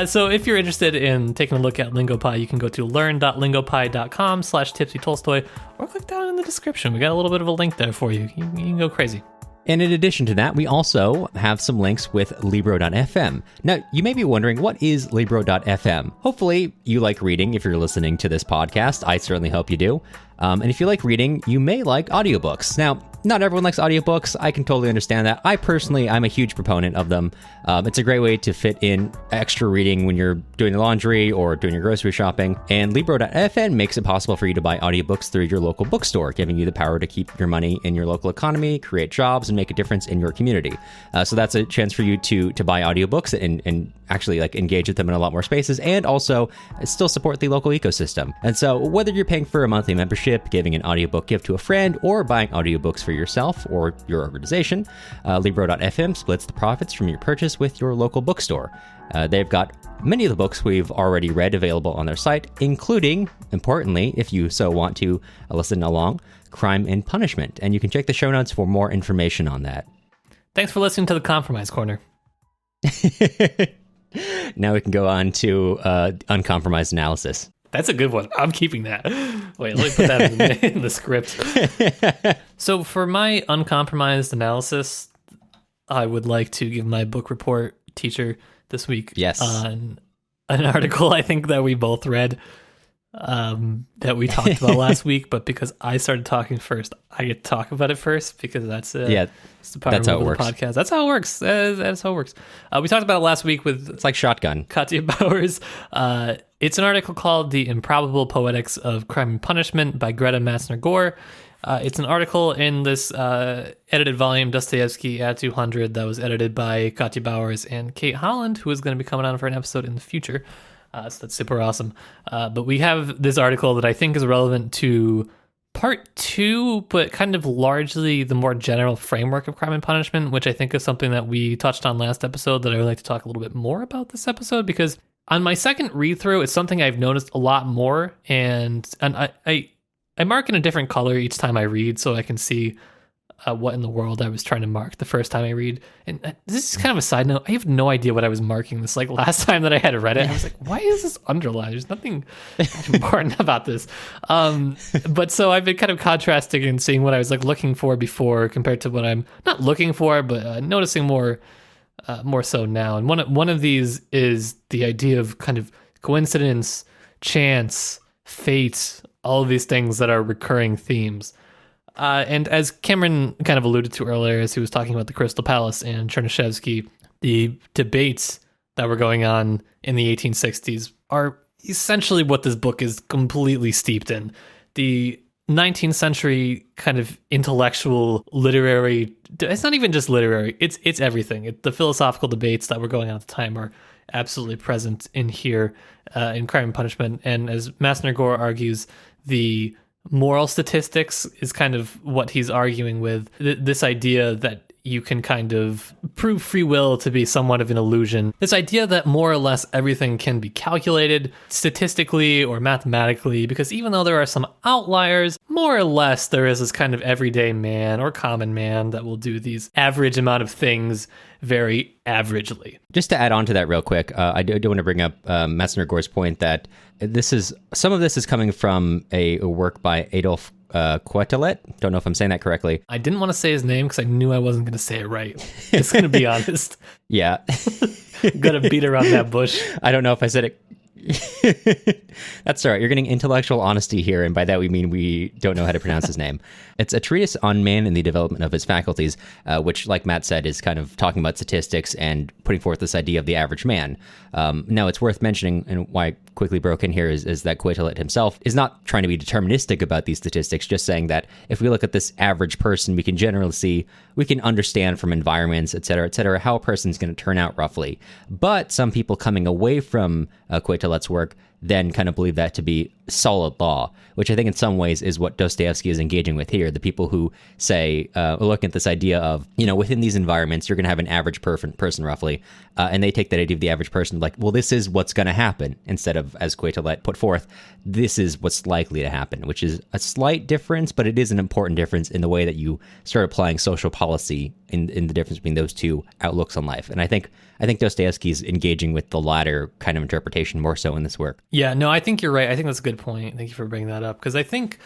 S2: So if you're interested in taking a look at LingoPie, you can go to learn.lingopie.com/tipsytolstoy or click down in the description. We got a little bit of a link there for you. You can go crazy.
S1: And in addition to that, we also have some links with Libro.fm. Now, you may be wondering, what is Libro.fm? Hopefully, you like reading if you're listening to this podcast. I certainly hope you do. And if you like reading, you may like audiobooks. Now, not everyone likes audiobooks. I can totally understand that. I'm a huge proponent of them. It's a great way to fit in extra reading when you're doing the laundry or doing your grocery shopping. And Libro.fm makes it possible for you to buy audiobooks through your local bookstore, giving you the power to keep your money in your local economy, create jobs, and make a difference in your community. So that's a chance for you to buy audiobooks and actually engage with them in a lot more spaces, and also still support the local ecosystem. And so whether you're paying for a monthly membership, giving an audiobook gift to a friend, or buying audiobooks for yourself or your organization, Libro.fm splits the profits from your purchase with your local bookstore. They've got many of the books we've already read available on their site, including, importantly, if you so want to listen along, Crime and Punishment. And you can check the show notes for more information on that.
S2: Thanks for listening to the Compromise Corner.
S1: Now we can go on to uncompromised analysis.
S2: That's a good one. I'm keeping that. Wait, let me put that in the script. So for my uncompromised analysis, I would like to give my book report teacher this week on an article I think that we both read that we talked about last week, but because I started talking first, I get to talk about it first, because that's the power
S1: that's how it
S2: of
S1: works.
S2: The podcast. That's how it works. That's how it works. We talked about it last week with
S1: it's like Shotgun.
S2: Katya Bowers. It's an article called The Improbable Poetics of Crime and Punishment by Greta Matzner-Gore. It's an article in this edited volume, Dostoevsky at 200, that was edited by Katja Bowers and Kate Holland, who is going to be coming on for an episode in the future. So that's super awesome. But we have this article that I think is relevant to part 2, but kind of largely the more general framework of crime and punishment, which I think is something that we touched on last episode that I would like to talk a little bit more about this episode, because on my second read through, it's something I've noticed a lot more, and I mark in a different color each time I read so I can see what in the world I was trying to mark the first time I read. And this is kind of a side note. I have no idea what I was marking this last time that I had read it. I was like, why is this underlined? There's nothing important about this. But so I've been kind of contrasting and seeing what I was looking for before compared to what I'm not looking for, but noticing more so now. And one of these is the idea of kind of coincidence, chance, fate, all of these things that are recurring themes. And as Cameron kind of alluded to earlier, as he was talking about the Crystal Palace and Chernyshevsky, the debates that were going on in the 1860s are essentially what this book is completely steeped in. The 19th century kind of intellectual, literary, it's not even just literary, it's everything. The philosophical debates that were going on at the time are absolutely present in here, in Crime and Punishment. And as Matzner-Gore argues, the moral statistics is kind of what he's arguing with. This idea that you can kind of prove free will to be somewhat of an illusion. This idea that more or less everything can be calculated statistically or mathematically, because even though there are some outliers, more or less there is this kind of everyday man or common man that will do these average amount of things very averagely.
S1: Just to add on to that real quick, I do want to bring up Matzner-Gore's point that some of this is coming from a work by Adolf Quetelet. Don't know if I'm saying that correctly.
S2: I didn't want to say his name because I knew I wasn't going to say it right. Just going to be honest.
S1: Yeah.
S2: Going to beat around that bush.
S1: I don't know if I said it. That's all right. You're getting intellectual honesty here, and by that we mean we don't know how to pronounce his name. It's a treatise on man and the development of his faculties, which, like Matt said, is kind of talking about statistics and putting forth this idea of the average man. Now, it's worth mentioning, and why I quickly broke in here, is that Quetelet himself is not trying to be deterministic about these statistics, just saying that if we look at this average person, we can generally see, we can understand from environments, et cetera, how a person's going to turn out roughly. But some people coming away from Quetelet's work then kind of believe that to be solid law, which I think in some ways is what Dostoevsky is engaging with here. The people who say, look at this idea of, within these environments, you're going to have an average person roughly, and they take that idea of the average person like, well, this is what's going to happen, instead of, as Quetelet put forth, this is what's likely to happen, which is a slight difference, but it is an important difference in the way that you start applying social policy in the difference between those two outlooks on life. And I think Dostoevsky is engaging with the latter kind of interpretation more so in this work.
S2: Yeah, no, I think you're right. I think that's a good point. Thank you for bringing that up, because I think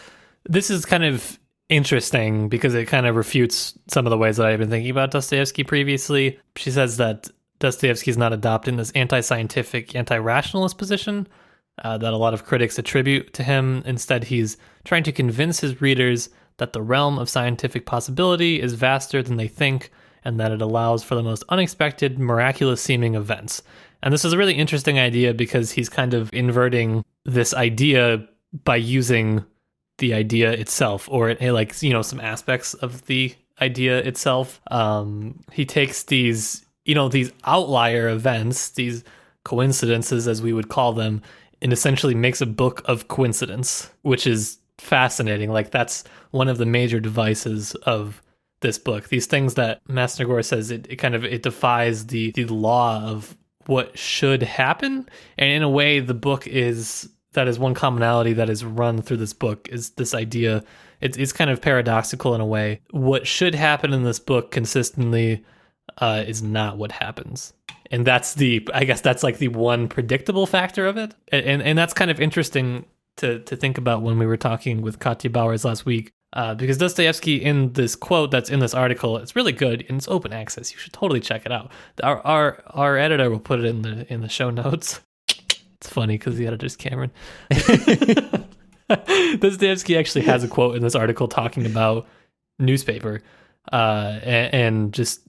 S2: this is kind of interesting because it kind of refutes some of the ways that I've been thinking about Dostoevsky previously. She says that Dostoevsky is not adopting this anti-scientific, anti-rationalist position that a lot of critics attribute to him. Instead, he's trying to convince his readers that the realm of scientific possibility is vaster than they think, and that it allows for the most unexpected, miraculous-seeming events. And this is a really interesting idea because he's kind of inverting this idea by using the idea itself, or some aspects of the idea itself. He takes these outlier events, these coincidences as we would call them, and essentially makes a book of coincidence, which is fascinating. That's one of the major devices of this book. These things that Matzner-Gore says it defies the law of what should happen, and in a way the book is one commonality that is run through this book is this idea. It's kind of paradoxical in a way. What should happen in this book consistently is not what happens, and that's the one predictable factor of it, and that's kind of interesting to think about when we were talking with Katja Bowers last week. Because Dostoevsky, in this quote that's in this article, it's really good and it's open access. You should totally check it out. Our editor will put it in the show notes. It's funny because the editor's Cameron. Dostoevsky actually has a quote in this article talking about newspaper, and just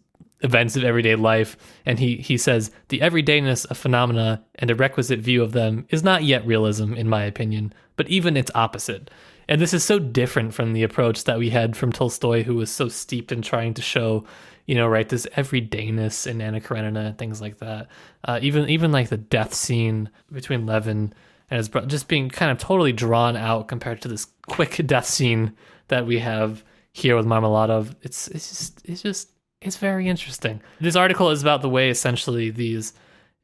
S2: events of everyday life. And he says, the everydayness of phenomena and a requisite view of them is not yet realism, in my opinion, but even its opposite. And this is so different from the approach that we had from Tolstoy, who was so steeped in trying to show, right, this everydayness in Anna Karenina and things like that. Even like the death scene between Levin and his brother, just being kind of totally drawn out compared to this quick death scene that we have here with Marmeladov. It's very interesting. This article is about the way essentially these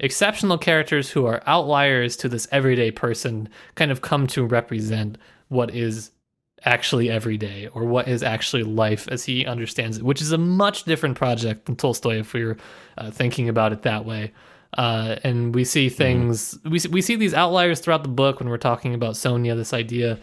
S2: exceptional characters who are outliers to this everyday person kind of come to represent what is actually everyday, or what is actually life as he understands it, which is a much different project than Tolstoy if we were thinking about it that way. And we see things, we see these outliers throughout the book when we're talking about Sonia, this idea.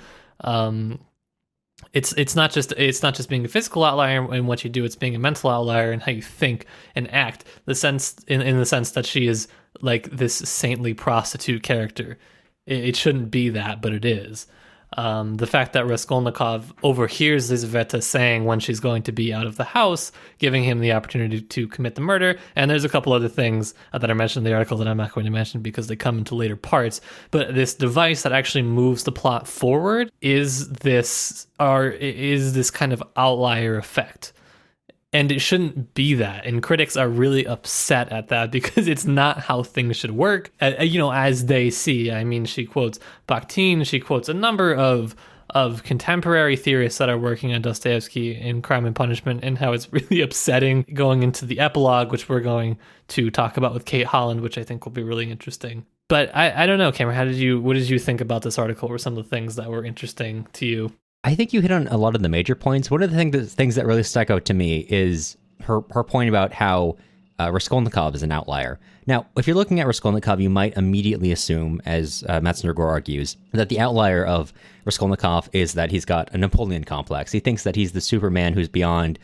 S2: It's not just being a physical outlier in what you do, it's being a mental outlier in how you think and act. The sense in the sense that she is like this saintly prostitute character. It shouldn't be that, but it is. The fact that Raskolnikov overhears Lizaveta saying when she's going to be out of the house, giving him the opportunity to commit the murder. And there's a couple other things that are mentioned in the article that I'm not going to mention because they come into later parts. But this device that actually moves the plot forward is this kind of outlier effect. And it shouldn't be that. And critics are really upset at that because it's not how things should work, as they see. I mean, she quotes Bakhtin, she quotes a number of contemporary theorists that are working on Dostoevsky in Crime and Punishment, and how it's really upsetting going into the epilogue, which we're going to talk about with Kate Holland, which I think will be really interesting. But I don't know, Cameron, what did you think about this article? Or some of the things that were interesting to you?
S1: I think you hit on a lot of the major points. One of the things that really stuck out to me is her point about how Raskolnikov is an outlier. Now, if you're looking at Raskolnikov, you might immediately assume, as Matzner-Gore argues, that the outlier of Raskolnikov is that he's got a Napoleon complex. He thinks that he's the Superman who's beyond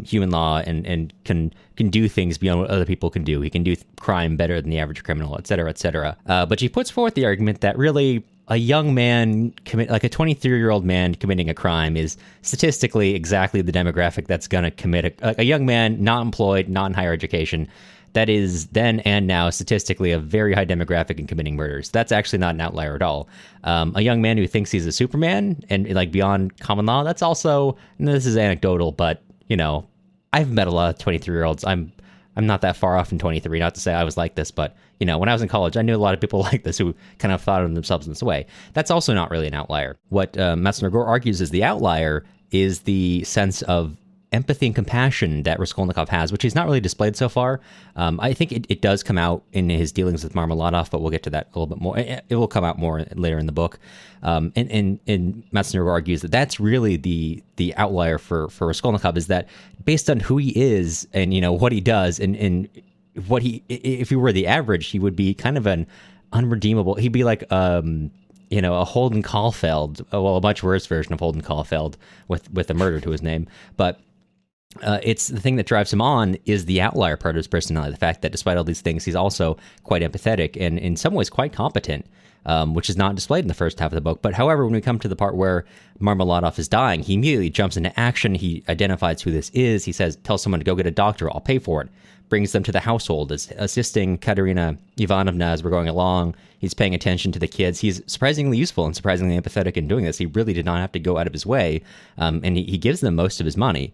S1: human law and can do things beyond what other people can do. He can do crime better than the average criminal, et cetera, et cetera. But she puts forth the argument that really a young man, like a 23-year-old man committing a crime is statistically exactly the demographic that's going to commit a young man, not employed, not in higher education. That is then and now statistically a very high demographic in committing murders. That's actually not an outlier at all. A young man who thinks he's a Superman and like beyond common law, that's also, this is anecdotal, but I've met a lot of 23-year-olds. I'm not that far off from 23, not to say I was like this, but when I was in college, I knew a lot of people like this who kind of thought of themselves in this way. That's also not really an outlier. What Matzner-Gore argues is the outlier is the sense of empathy and compassion that Raskolnikov has, which he's not really displayed so far. I think it does come out in his dealings with Marmeladov, but we'll get to that a little bit more. It will come out more later in the book. And Matzner-Gore argues that that's really the outlier for Raskolnikov, is that based on who he is and what he does and what if he were the average, he would be kind of an unredeemable. He'd be like a Holden Caulfield, a much worse version of Holden Caulfield with a murder to his name, but. It's the thing that drives him on is the outlier part of his personality. The fact that despite all these things, he's also quite empathetic and in some ways quite competent, which is not displayed in the first half of the book. But however, when we come to the part where Marmeladov is dying, he immediately jumps into action. He identifies who this is. He says, tell someone to go get a doctor. I'll pay for it. Brings them to the household, is assisting Katerina Ivanovna as we're going along. He's paying attention to the kids. He's surprisingly useful and surprisingly empathetic in doing this. He really did not have to go out of his way. And he gives them most of his money.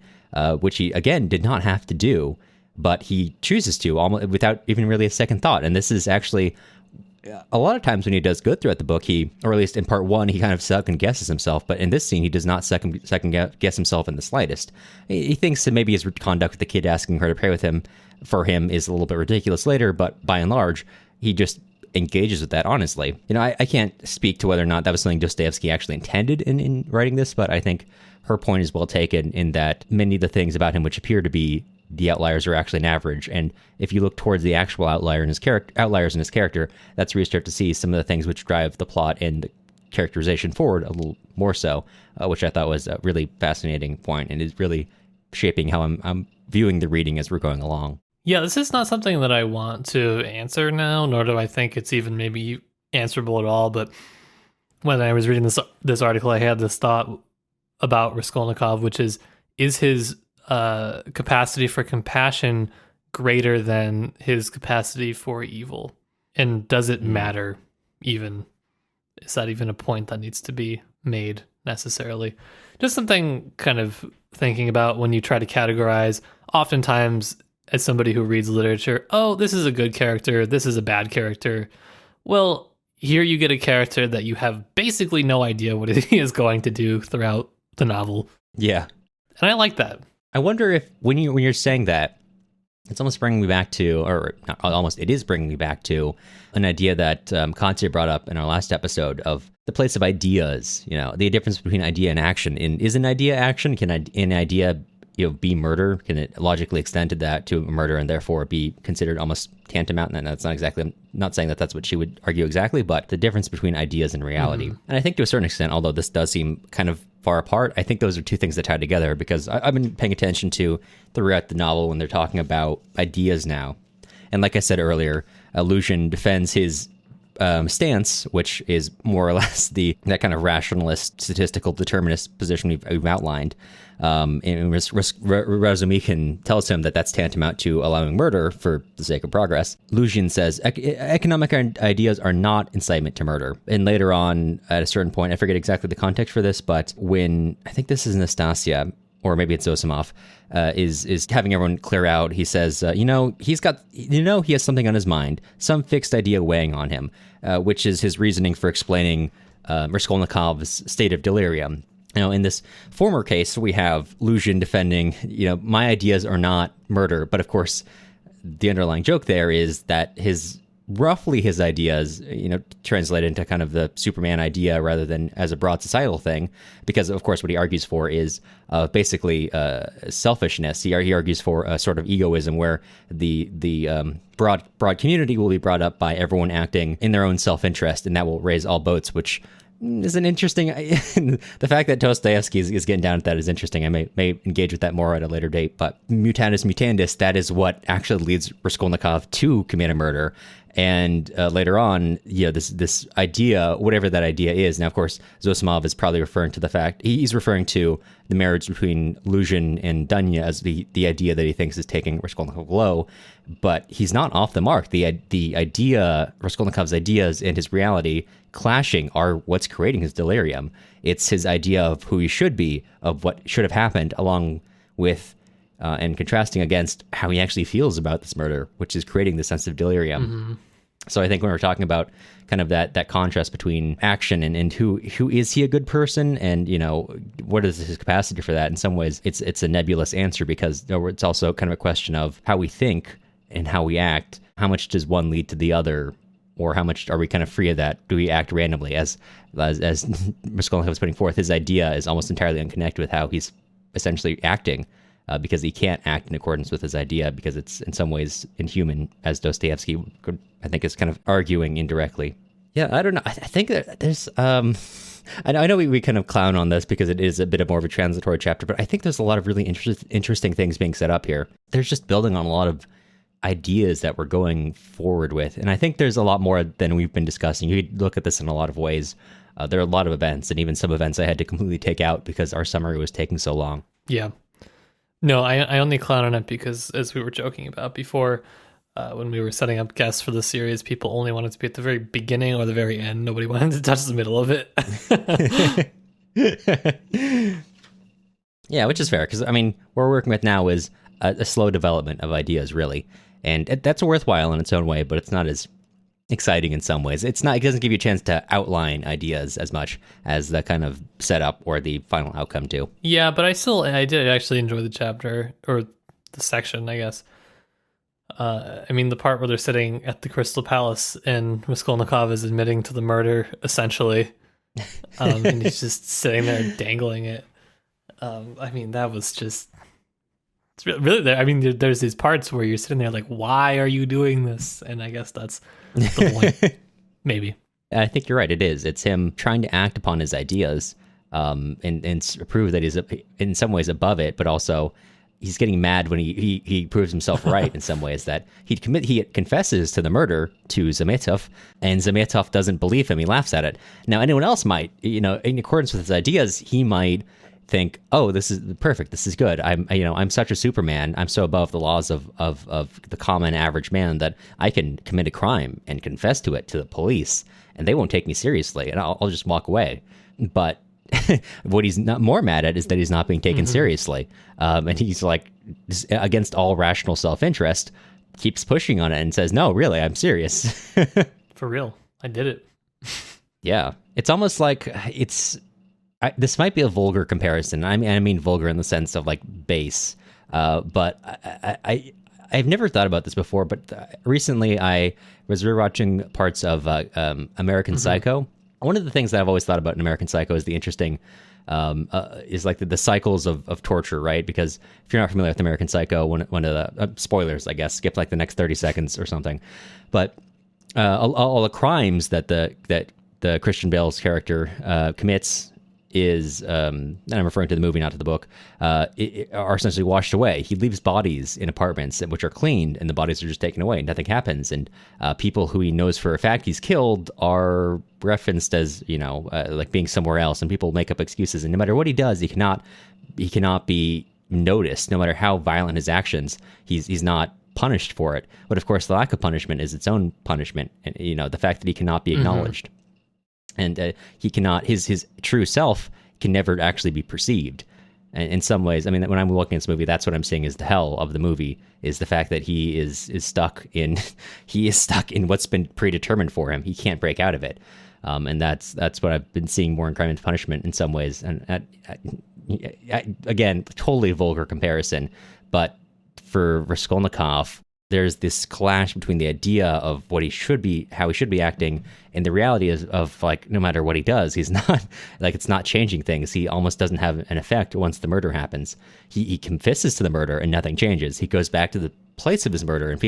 S1: Which he, again, did not have to do, but he chooses to almost without even really a second thought. And this is actually a lot of times when he does good throughout the book, or at least in part one, he kind of second guesses himself. But in this scene, he does not second guess himself in the slightest. He thinks that maybe his conduct with the kid asking her to pray with him for him is a little bit ridiculous later, but by and large, he just engages with that honestly. I can't speak to whether or not that was something Dostoevsky actually intended in writing this, but I think her point is well taken in that many of the things about him which appear to be the outliers are actually an average. And if you look towards the actual outliers in his character, that's where you start to see some of the things which drive the plot and the characterization forward a little more so, which I thought was a really fascinating point and is really shaping how I'm viewing the reading as we're going along.
S2: Yeah, this is not something that I want to answer now, nor do I think it's even maybe answerable at all. But when I was reading this article, I had this thought about Raskolnikov, which is his capacity for compassion greater than his capacity for evil? And does it matter even? Is that even a point that needs to be made necessarily? Just something kind of thinking about when you try to categorize. Oftentimes, as somebody who reads literature, oh, this is a good character, this is a bad character. Well, here you get a character that you have basically no idea what he is going to do throughout the novel.
S1: Yeah.
S2: And I like that.
S1: I wonder if when you're saying that, it's almost bringing me back to, or not almost, it is bringing me back to an idea that Katya brought up in our last episode of the place of ideas. You know, the difference between idea and action. Is an idea action? Can an idea be murder? Can it logically extend to that, to murder, and therefore be considered almost tantamount? And that's not exactly, I'm not saying that that's what she would argue exactly, but the difference between ideas and reality. And I think to a certain extent, although this does seem kind of far apart, I think those are two things that tie together, because I've been paying attention to throughout the novel when they're talking about ideas now. And like I said earlier, Lucian defends his stance, which is more or less that kind of rationalist, statistical, determinist position we've outlined. And Razumikhin tells him that that's tantamount to allowing murder for the sake of progress. Lucian says economic ideas are not incitement to murder. And later on, at a certain point, I forget exactly the context for this, but when, I think this is Nastasia, or maybe it's Zosimov, is having everyone clear out. He says, he has something on his mind, some fixed idea weighing on him, which is his reasoning for explaining Raskolnikov's state of delirium. In this former case, we have Lucian defending, my ideas are not murder. But of course, the underlying joke there is that his ideas, translate into kind of the Superman idea rather than as a broad societal thing. Because, of course, what he argues for is basically selfishness. He argues for a sort of egoism where the broad community will be brought up by everyone acting in their own self-interest, and that will raise all boats, which is an interesting... the fact that Dostoevsky is getting down at that is interesting. I may engage with that more at a later date, but mutatis mutandis, that is what actually leads Raskolnikov to commit a murder. And later on, this idea, whatever that idea is. Now, of course, Zosimov is probably referring to the fact... He's referring to the marriage between Lucian and Dunya as the idea that he thinks is taking Raskolnikov low. But he's not off the mark. The idea, Raskolnikov's ideas and his reality clashing are what's creating his delirium. It's his idea of who he should be, of what should have happened, along with... and contrasting against how he actually feels about this murder, which is creating the sense of delirium. Mm-hmm. So I think when we're talking about kind of that contrast between action and who is he a good person, and what is his capacity for that, in some ways it's a nebulous answer, because it's also kind of a question of how we think and how we act. How much does one lead to the other, or how much are we kind of free of that? Do we act randomly? As Raskolnikov was putting forth, his idea is almost entirely unconnected with how he's essentially acting. Because he can't act in accordance with his idea, because it's in some ways inhuman, as Dostoevsky, I think, is kind of arguing indirectly. Yeah, I don't know. I think that there's... I know we kind of clown on this because it is a bit more of a transitory chapter, but I think there's a lot of really interesting things being set up here. There's just building on a lot of ideas that we're going forward with. And I think there's a lot more than we've been discussing. You could look at this in a lot of ways. There are a lot of events, and even some events I had to completely take out because our summary was taking so long.
S2: Yeah. No, I only clown on it because, as we were joking about before, when we were setting up guests for the series, people only wanted to be at the very beginning or the very end. Nobody wanted to touch the middle of it.
S1: Yeah, which is fair, because, what we're working with now is a slow development of ideas, really. And that's worthwhile in its own way, but it's not as exciting in some ways. It doesn't give you a chance to outline ideas as much as the kind of setup or the final outcome do.
S2: Yeah, but I did actually enjoy the chapter, or the section, I guess. The part where they're sitting at the Crystal Palace and Raskolnikov is admitting to the murder, essentially. And he's just sitting there dangling it. That was just... It's really there. There's these parts where you're sitting there like, why are you doing this? And I guess that's the point. Maybe.
S1: I think you're right. It is. It's him trying to act upon his ideas and prove that he's in some ways above it, but also he's getting mad when he proves himself right in some ways, that he confesses to the murder to Zametov, and Zametov doesn't believe him. He laughs at it. Now, anyone else might, in accordance with his ideas, he might think, oh, this is perfect, this is good. I'm such a Superman. I'm so above the laws of the common average man that I can commit a crime and confess to it to the police, and they won't take me seriously, and I'll just walk away. But what he's not more mad at is that he's not being taken seriously, and he's like, against all rational self-interest, keeps pushing on it and says, no, really, I'm serious.
S2: For real, I did it.
S1: Yeah, it's almost like this might be a vulgar comparison. I mean vulgar in the sense of like base, but I've never thought about this before. But recently, I was rewatching parts of American Psycho. One of the things that I've always thought about in American Psycho is the interesting is like the cycles of torture, right? Because if you're not familiar with American Psycho, one of the spoilers, I guess, skip like the next 30 seconds or something, but all the crimes that the Christian Bale's character commits is, and I'm referring to the movie, not to the book, are essentially washed away. He leaves bodies in apartments which are cleaned, and the bodies are just taken away. Nothing happens, and people who he knows for a fact he's killed are referenced as, like being somewhere else, and people make up excuses. And no matter what he does, he cannot be noticed. No matter how violent his actions, he's not punished for it. But of course, the lack of punishment is its own punishment, and the fact that he cannot be acknowledged. And he cannot, his true self can never actually be perceived. And in some ways, I mean, when I'm looking at this movie, that's what I'm seeing is the hell of the movie, is the fact that he is stuck in what's been predetermined for him. He can't break out of it. And that's what I've been seeing more in Crime and Punishment in some ways. And again, totally vulgar comparison, but for Raskolnikov, there's this clash between the idea of what he should be, how he should be acting, and the reality of like, no matter what he does, he's not, like, it's not changing things. He almost doesn't have an effect once the murder happens. He confesses to the murder and nothing changes. He goes back to the place of his murder and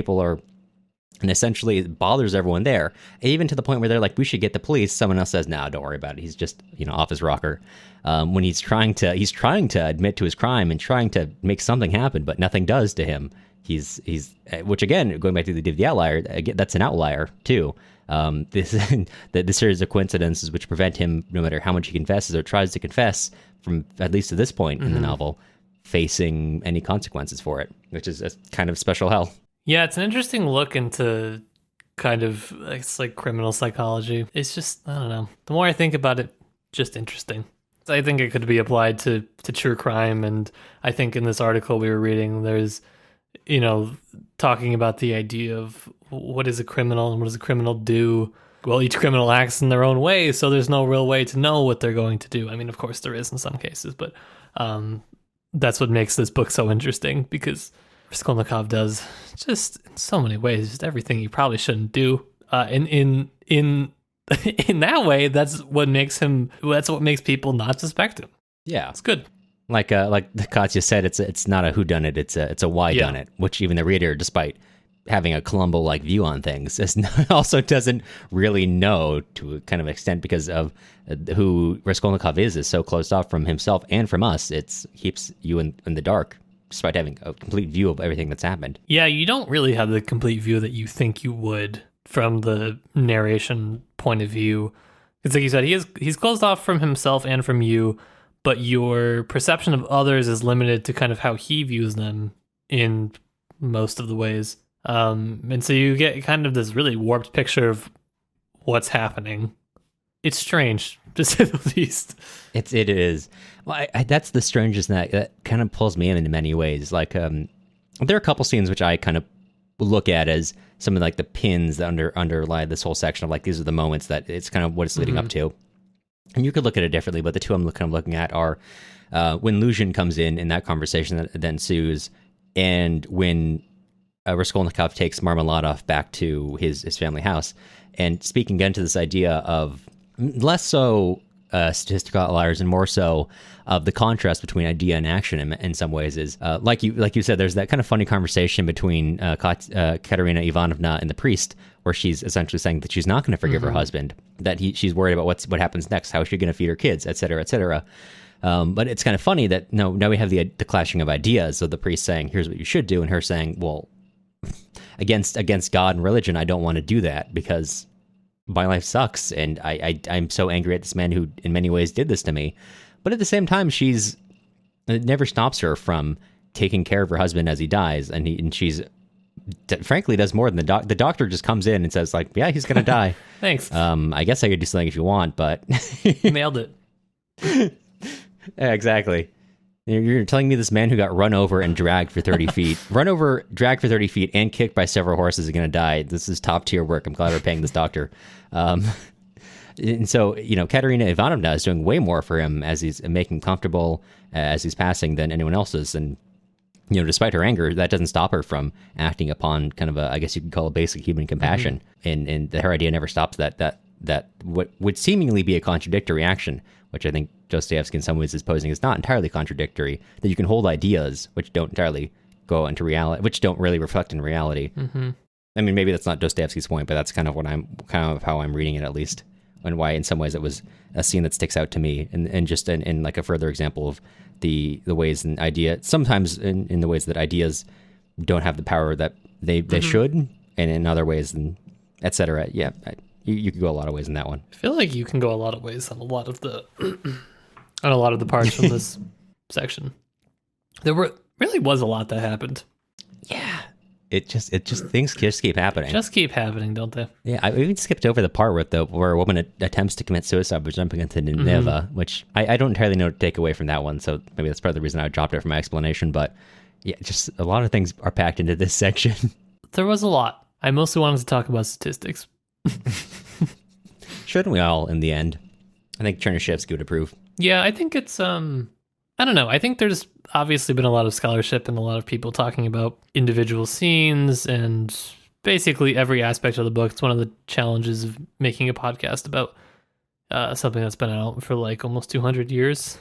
S1: and essentially it bothers everyone there, even to the point where they're like, we should get the police. Someone else says, no, don't worry about it. He's just, off his rocker. When he's trying to admit to his crime and trying to make something happen, but nothing does to him. He's which, again, going back to the outlier, again, that's an outlier too. The series of coincidences which prevent him, no matter how much he confesses or tries to confess, from at least to this point in the novel, facing any consequences for it, which is a kind of special hell.
S2: Yeah, it's an interesting look into kind of, it's like criminal psychology. It's just, I don't know. The more I think about it, just interesting. I think it could be applied to true crime, and I think in this article we were reading, there's, talking about the idea of what is a criminal and what does a criminal do. Well, each criminal acts in their own way, so there's no real way to know what they're going to do. I mean, of course there is in some cases, but that's what makes this book so interesting, because Raskolnikov does just in so many ways just everything you probably shouldn't do. In that way, that's what makes people not suspect him.
S1: Yeah,
S2: it's good.
S1: Like Katya said, it's not a whodunit, it's a whydunit, which even the reader, despite having a Columbo-like view on things, also doesn't really know to a kind of extent, because of who Raskolnikov is so closed off from himself and from us. It keeps you in the dark, despite having a complete view of everything that's happened.
S2: Yeah, you don't really have the complete view that you think you would from the narration point of view. It's like you said, he's closed off from himself and from you, but your perception of others is limited to kind of how he views them in most of the ways. And so you get kind of this really warped picture of what's happening. It's strange, to say the least.
S1: It is. Well, that's the strangest that kind of pulls me in many ways. Like, there are a couple scenes which I kind of look at as some of like the pins that underlie this whole section of like, these are the moments that it's kind of what it's leading up to. And you could look at it differently, but the two I'm kind of looking at are when Luzhin comes in that conversation that ensues, and when Raskolnikov takes Marmeladov back to his family house, and speaking again to this idea of less so statistical outliers and more so of the contrast between idea and action in some ways is, like you said, there's that kind of funny conversation between Katerina Ivanovna and the priest, where she's essentially saying that she's not going to forgive her husband, that she's worried about what happens next, how is she going to feed her kids, et cetera, et cetera. But it's kind of funny that now we have the clashing of ideas. So the priest saying, here's what you should do, and her saying, well, against God and religion, I don't want to do that because my life sucks, and I'm so angry at this man who in many ways did this to me. But at the same time, she's it never stops her from taking care of her husband as he dies, and she's frankly does more than the doctor just comes in and says like, yeah, he's gonna die.
S2: Thanks.
S1: I guess I could do something if you want, but
S2: Nailed it.
S1: Yeah, exactly. You're telling me this man who got run over and dragged for 30 feet, dragged for 30 feet, and kicked by several horses is going to die. This is top tier work. I'm glad we're paying this doctor. And so, Katerina Ivanovna is doing way more for him as he's making him comfortable as he's passing than anyone else is. And, despite her anger, that doesn't stop her from acting upon kind of I guess you could call a basic human compassion. Mm-hmm. And her idea never stops that what would seemingly be a contradictory action, which I think Dostoevsky in some ways is posing as not entirely contradictory, that you can hold ideas which don't entirely go into reality, which don't really reflect in reality.
S2: Mm-hmm.
S1: I mean, maybe that's not Dostoevsky's point, but that's kind of how I'm reading it, at least, and why in some ways it was a scene that sticks out to me, and just in like a further example of the ways an idea, sometimes in the ways that ideas don't have the power that they should, and in other ways, and et cetera. Yeah, you could go a lot of ways in that one.
S2: I feel like you can go a lot of ways on a lot of the on a lot of the parts from this section. There really was a lot that happened.
S1: Yeah. It just things just keep happening.
S2: Just keep happening, don't they?
S1: Yeah, I even skipped over the part where a woman attempts to commit suicide by jumping into Nineveh, which I don't entirely know to take away from that one, so maybe that's part of the reason I dropped it from my explanation, but yeah, just a lot of things are packed into this section. There
S2: was a lot. I mostly wanted to talk about statistics.
S1: Shouldn't we all, in the end? I think Chernyshevsky would approve.
S2: Yeah, I think it's, I don't know. I think there's obviously been a lot of scholarship and a lot of people talking about individual scenes and basically every aspect of the book. It's one of the challenges of making a podcast about something that's been out for like almost 200 years.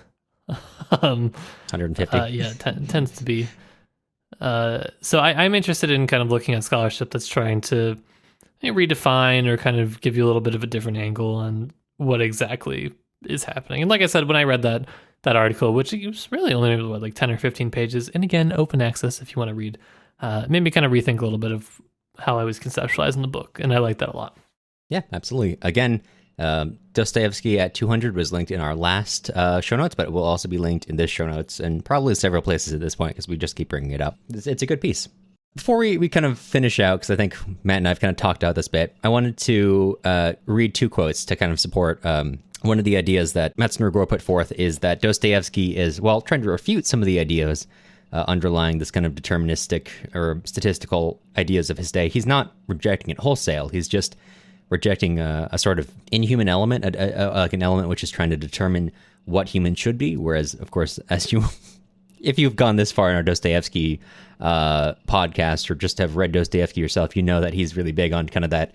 S1: 150.
S2: Yeah, tends to be. So I'm interested in kind of looking at scholarship that's trying to redefine or kind of give you a little bit of a different angle on what exactly is happening. And like I said, when I read that article, which was really only like 10 or 15 pages, and again, open access if you want to read, made me kind of rethink a little bit of how I was conceptualizing the book, and I like that a lot.
S1: Yeah, absolutely. Again, Dostoevsky at 200 was linked in our last show notes, but it will also be linked in this show notes and probably several places at this point because we just keep bringing it up. It's a good piece. Before we kind of finish out, because I think Matt and I have kind of talked out this bit, I wanted to read two quotes to kind of support one of the ideas that Matzner-Gore put forth is that Dostoevsky is, well, trying to refute some of the ideas underlying this kind of deterministic or statistical ideas of his day. He's not rejecting it wholesale. He's just rejecting a sort of inhuman element, like an element which is trying to determine what humans should be. Whereas, of course, if you've gone this far in our Dostoevsky podcast or just have read Dostoevsky yourself, you know that he's really big on kind of that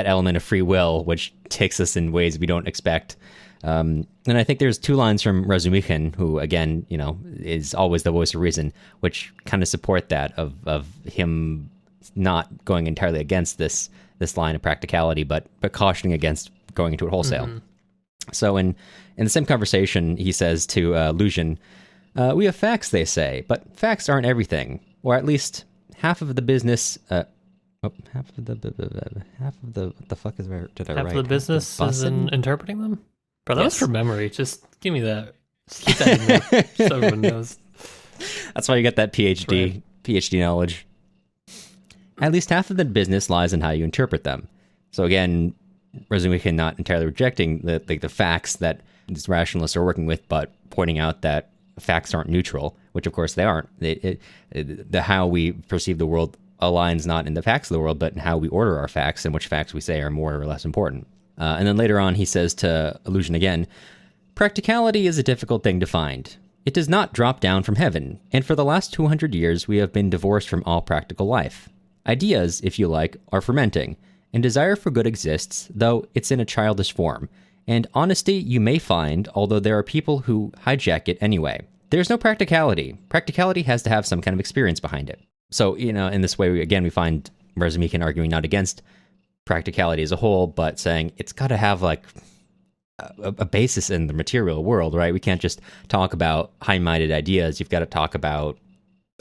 S1: element of free will, which takes us in ways we don't expect. And I think there's two lines from Razumikhin, who, again, is always the voice of reason, which kind of support that of him not going entirely against this line of practicality, but cautioning against going into it wholesale. Mm-hmm. So in the same conversation, he says to Luzhin, we have facts, they say, but facts aren't everything, or at least half of the business... half of the what the fuck is where did I write?
S2: Half of the business is in interpreting them? Bro, that was from memory. Just give me that. Just keep that in there so everyone knows.
S1: That's why you get that PhD knowledge. At least half of the business lies in how you interpret them. So again, Razumikhin not entirely rejecting the facts that these rationalists are working with, but pointing out that facts aren't neutral, which of course they aren't. The how we perceive the world aligns not in the facts of the world, but in how we order our facts and which facts we say are more or less important. And then later on, he says to Luzhin again, practicality is a difficult thing to find. It does not drop down from heaven, and for the last 200 years, we have been divorced from all practical life. Ideas, if you like, are fermenting, and desire for good exists, though it's in a childish form. And honesty you may find, although there are people who hijack it anyway. There's no practicality. Practicality has to have some kind of experience behind it. So, in this way, we find Razumikhin arguing not against practicality as a whole, but saying it's got to have like a basis in the material world, right? We can't just talk about high-minded ideas. You've got to talk about,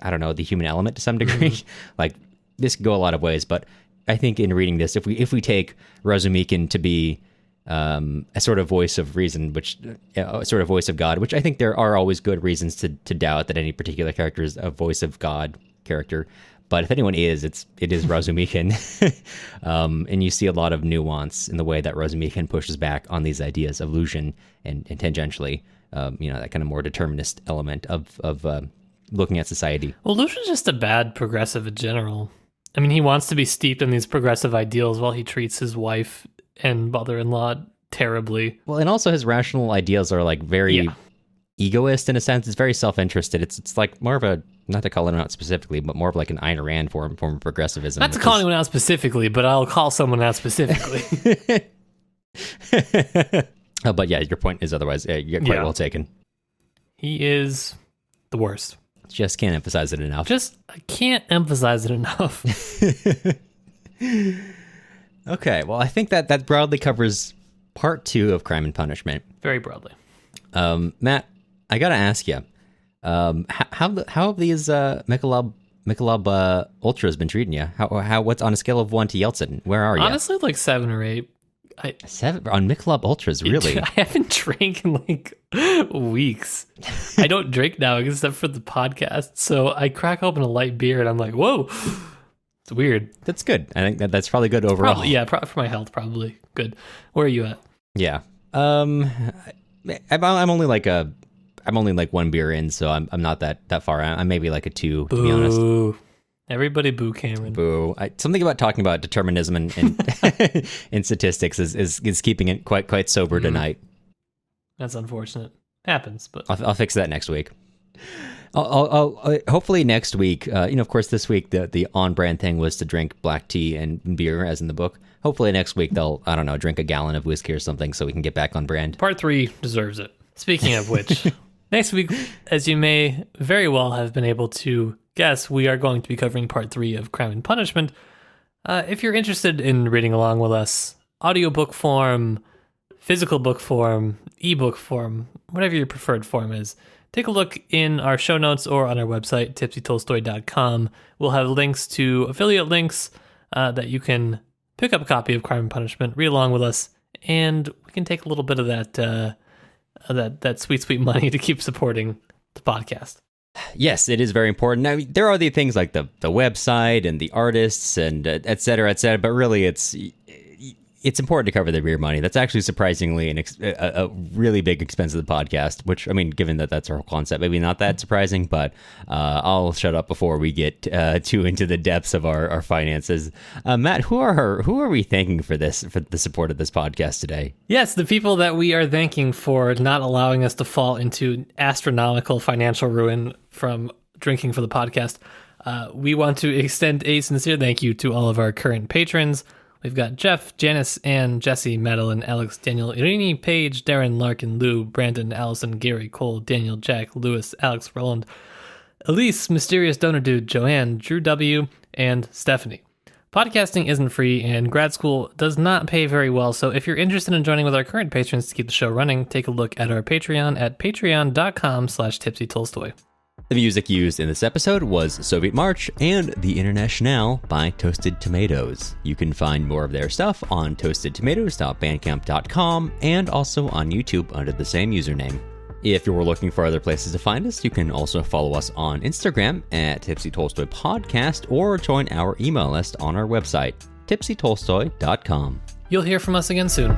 S1: I don't know, the human element to some degree. Mm-hmm. Like, this could go a lot of ways, but I think in reading this, if we take Razumikhin to be a sort of voice of reason, which a sort of voice of God, which I think there are always good reasons to doubt that any particular character is a voice of God character. But if anyone is, it is Razumikhin. And you see a lot of nuance in the way that Razumikhin pushes back on these ideas of illusion and tangentially, that kind of more determinist element of looking at society.
S2: Well, Lucian's just a bad progressive in general. I mean, he wants to be steeped in these progressive ideals while he treats his wife and mother-in-law terribly.
S1: Well, and also his rational ideals are like very egoist in a sense. It's very self-interested. It's like more of a, not to call it out specifically, but more of like an Ayn Rand form of progressivism.
S2: Not to call anyone out specifically, but I'll call someone out specifically.
S1: But yeah, your point is otherwise quite well taken.
S2: He is the worst.
S1: Just can't emphasize it enough.
S2: I can't emphasize it enough.
S1: Okay, well, I think that broadly covers part 2 of Crime and Punishment.
S2: Very broadly.
S1: Matt, I gotta ask you, how have these Michelob Ultras been treating you? What's on a scale of 1 to Yeltsin? Where are you?
S2: Honestly, like 7 or 8.
S1: 7 on Michelob Ultras, really?
S2: I haven't drank in like weeks. I don't drink now except for the podcast, so I crack open a light beer and I'm like, whoa, it's weird.
S1: That's good. I think that's probably good overall.
S2: For my health, probably good. Where are you at?
S1: Yeah, I'm only like 1 beer in, so I'm not that far. I'm maybe like a 2, to be honest.
S2: Everybody boo Cameron.
S1: Boo. Something about talking about determinism and in statistics is keeping it quite sober tonight.
S2: That's unfortunate. Happens, but
S1: I'll fix that next week. I'll hopefully next week. Of course, this week the on-brand thing was to drink black tea and beer, as in the book. Hopefully next week they'll, I don't know, drink a gallon of whiskey or something so we can get back on brand.
S2: Part 3 deserves it. Speaking of which, next week, as you may very well have been able to guess, we are going to be covering part 3 of Crime and Punishment. If you're interested in reading along with us, audiobook form, physical book form, ebook form, whatever your preferred form is, take a look in our show notes or on our website, tipsytolstoy.com. We'll have links to affiliate links that you can pick up a copy of Crime and Punishment, read along with us, and we can take a little bit of that sweet money to keep supporting the podcast.
S1: Yes, it is very important. Now, there are the things like the website and the artists and et cetera, but really it's important to cover the beer money. That's actually surprisingly a really big expense of the podcast, which, I mean, given that that's our whole concept, maybe not that surprising, but I'll shut up before we get too into the depths of our finances. Matt, who are we thanking for the support of this podcast today?
S2: Yes, the people that we are thanking for not allowing us to fall into astronomical financial ruin from drinking for the podcast. We want to extend a sincere thank you to all of our current patrons. We've got Jeff, Janice, Ann, Jesse, Madeline, Alex, Daniel, Irini, Paige, Darren, Larkin, Lou, Brandon, Allison, Gary, Cole, Daniel, Jack, Lewis, Alex, Roland, Elise, Mysterious Donor Dude, Joanne, Drew W., and Stephanie. Podcasting isn't free, and grad school does not pay very well, so if you're interested in joining with our current patrons to keep the show running, take a look at our Patreon at patreon.com/tipsytolstoy.
S1: The music used in this episode was Soviet March and The Internationale by Toasted Tomatoes. You can find more of their stuff on toastedtomatoes.bandcamp.com and also on YouTube under the same username. If you're looking for other places to find us, you can also follow us on Instagram at Tipsy Tolstoy Podcast or join our email list on our website, tipsytolstoy.com.
S2: You'll hear from us again soon.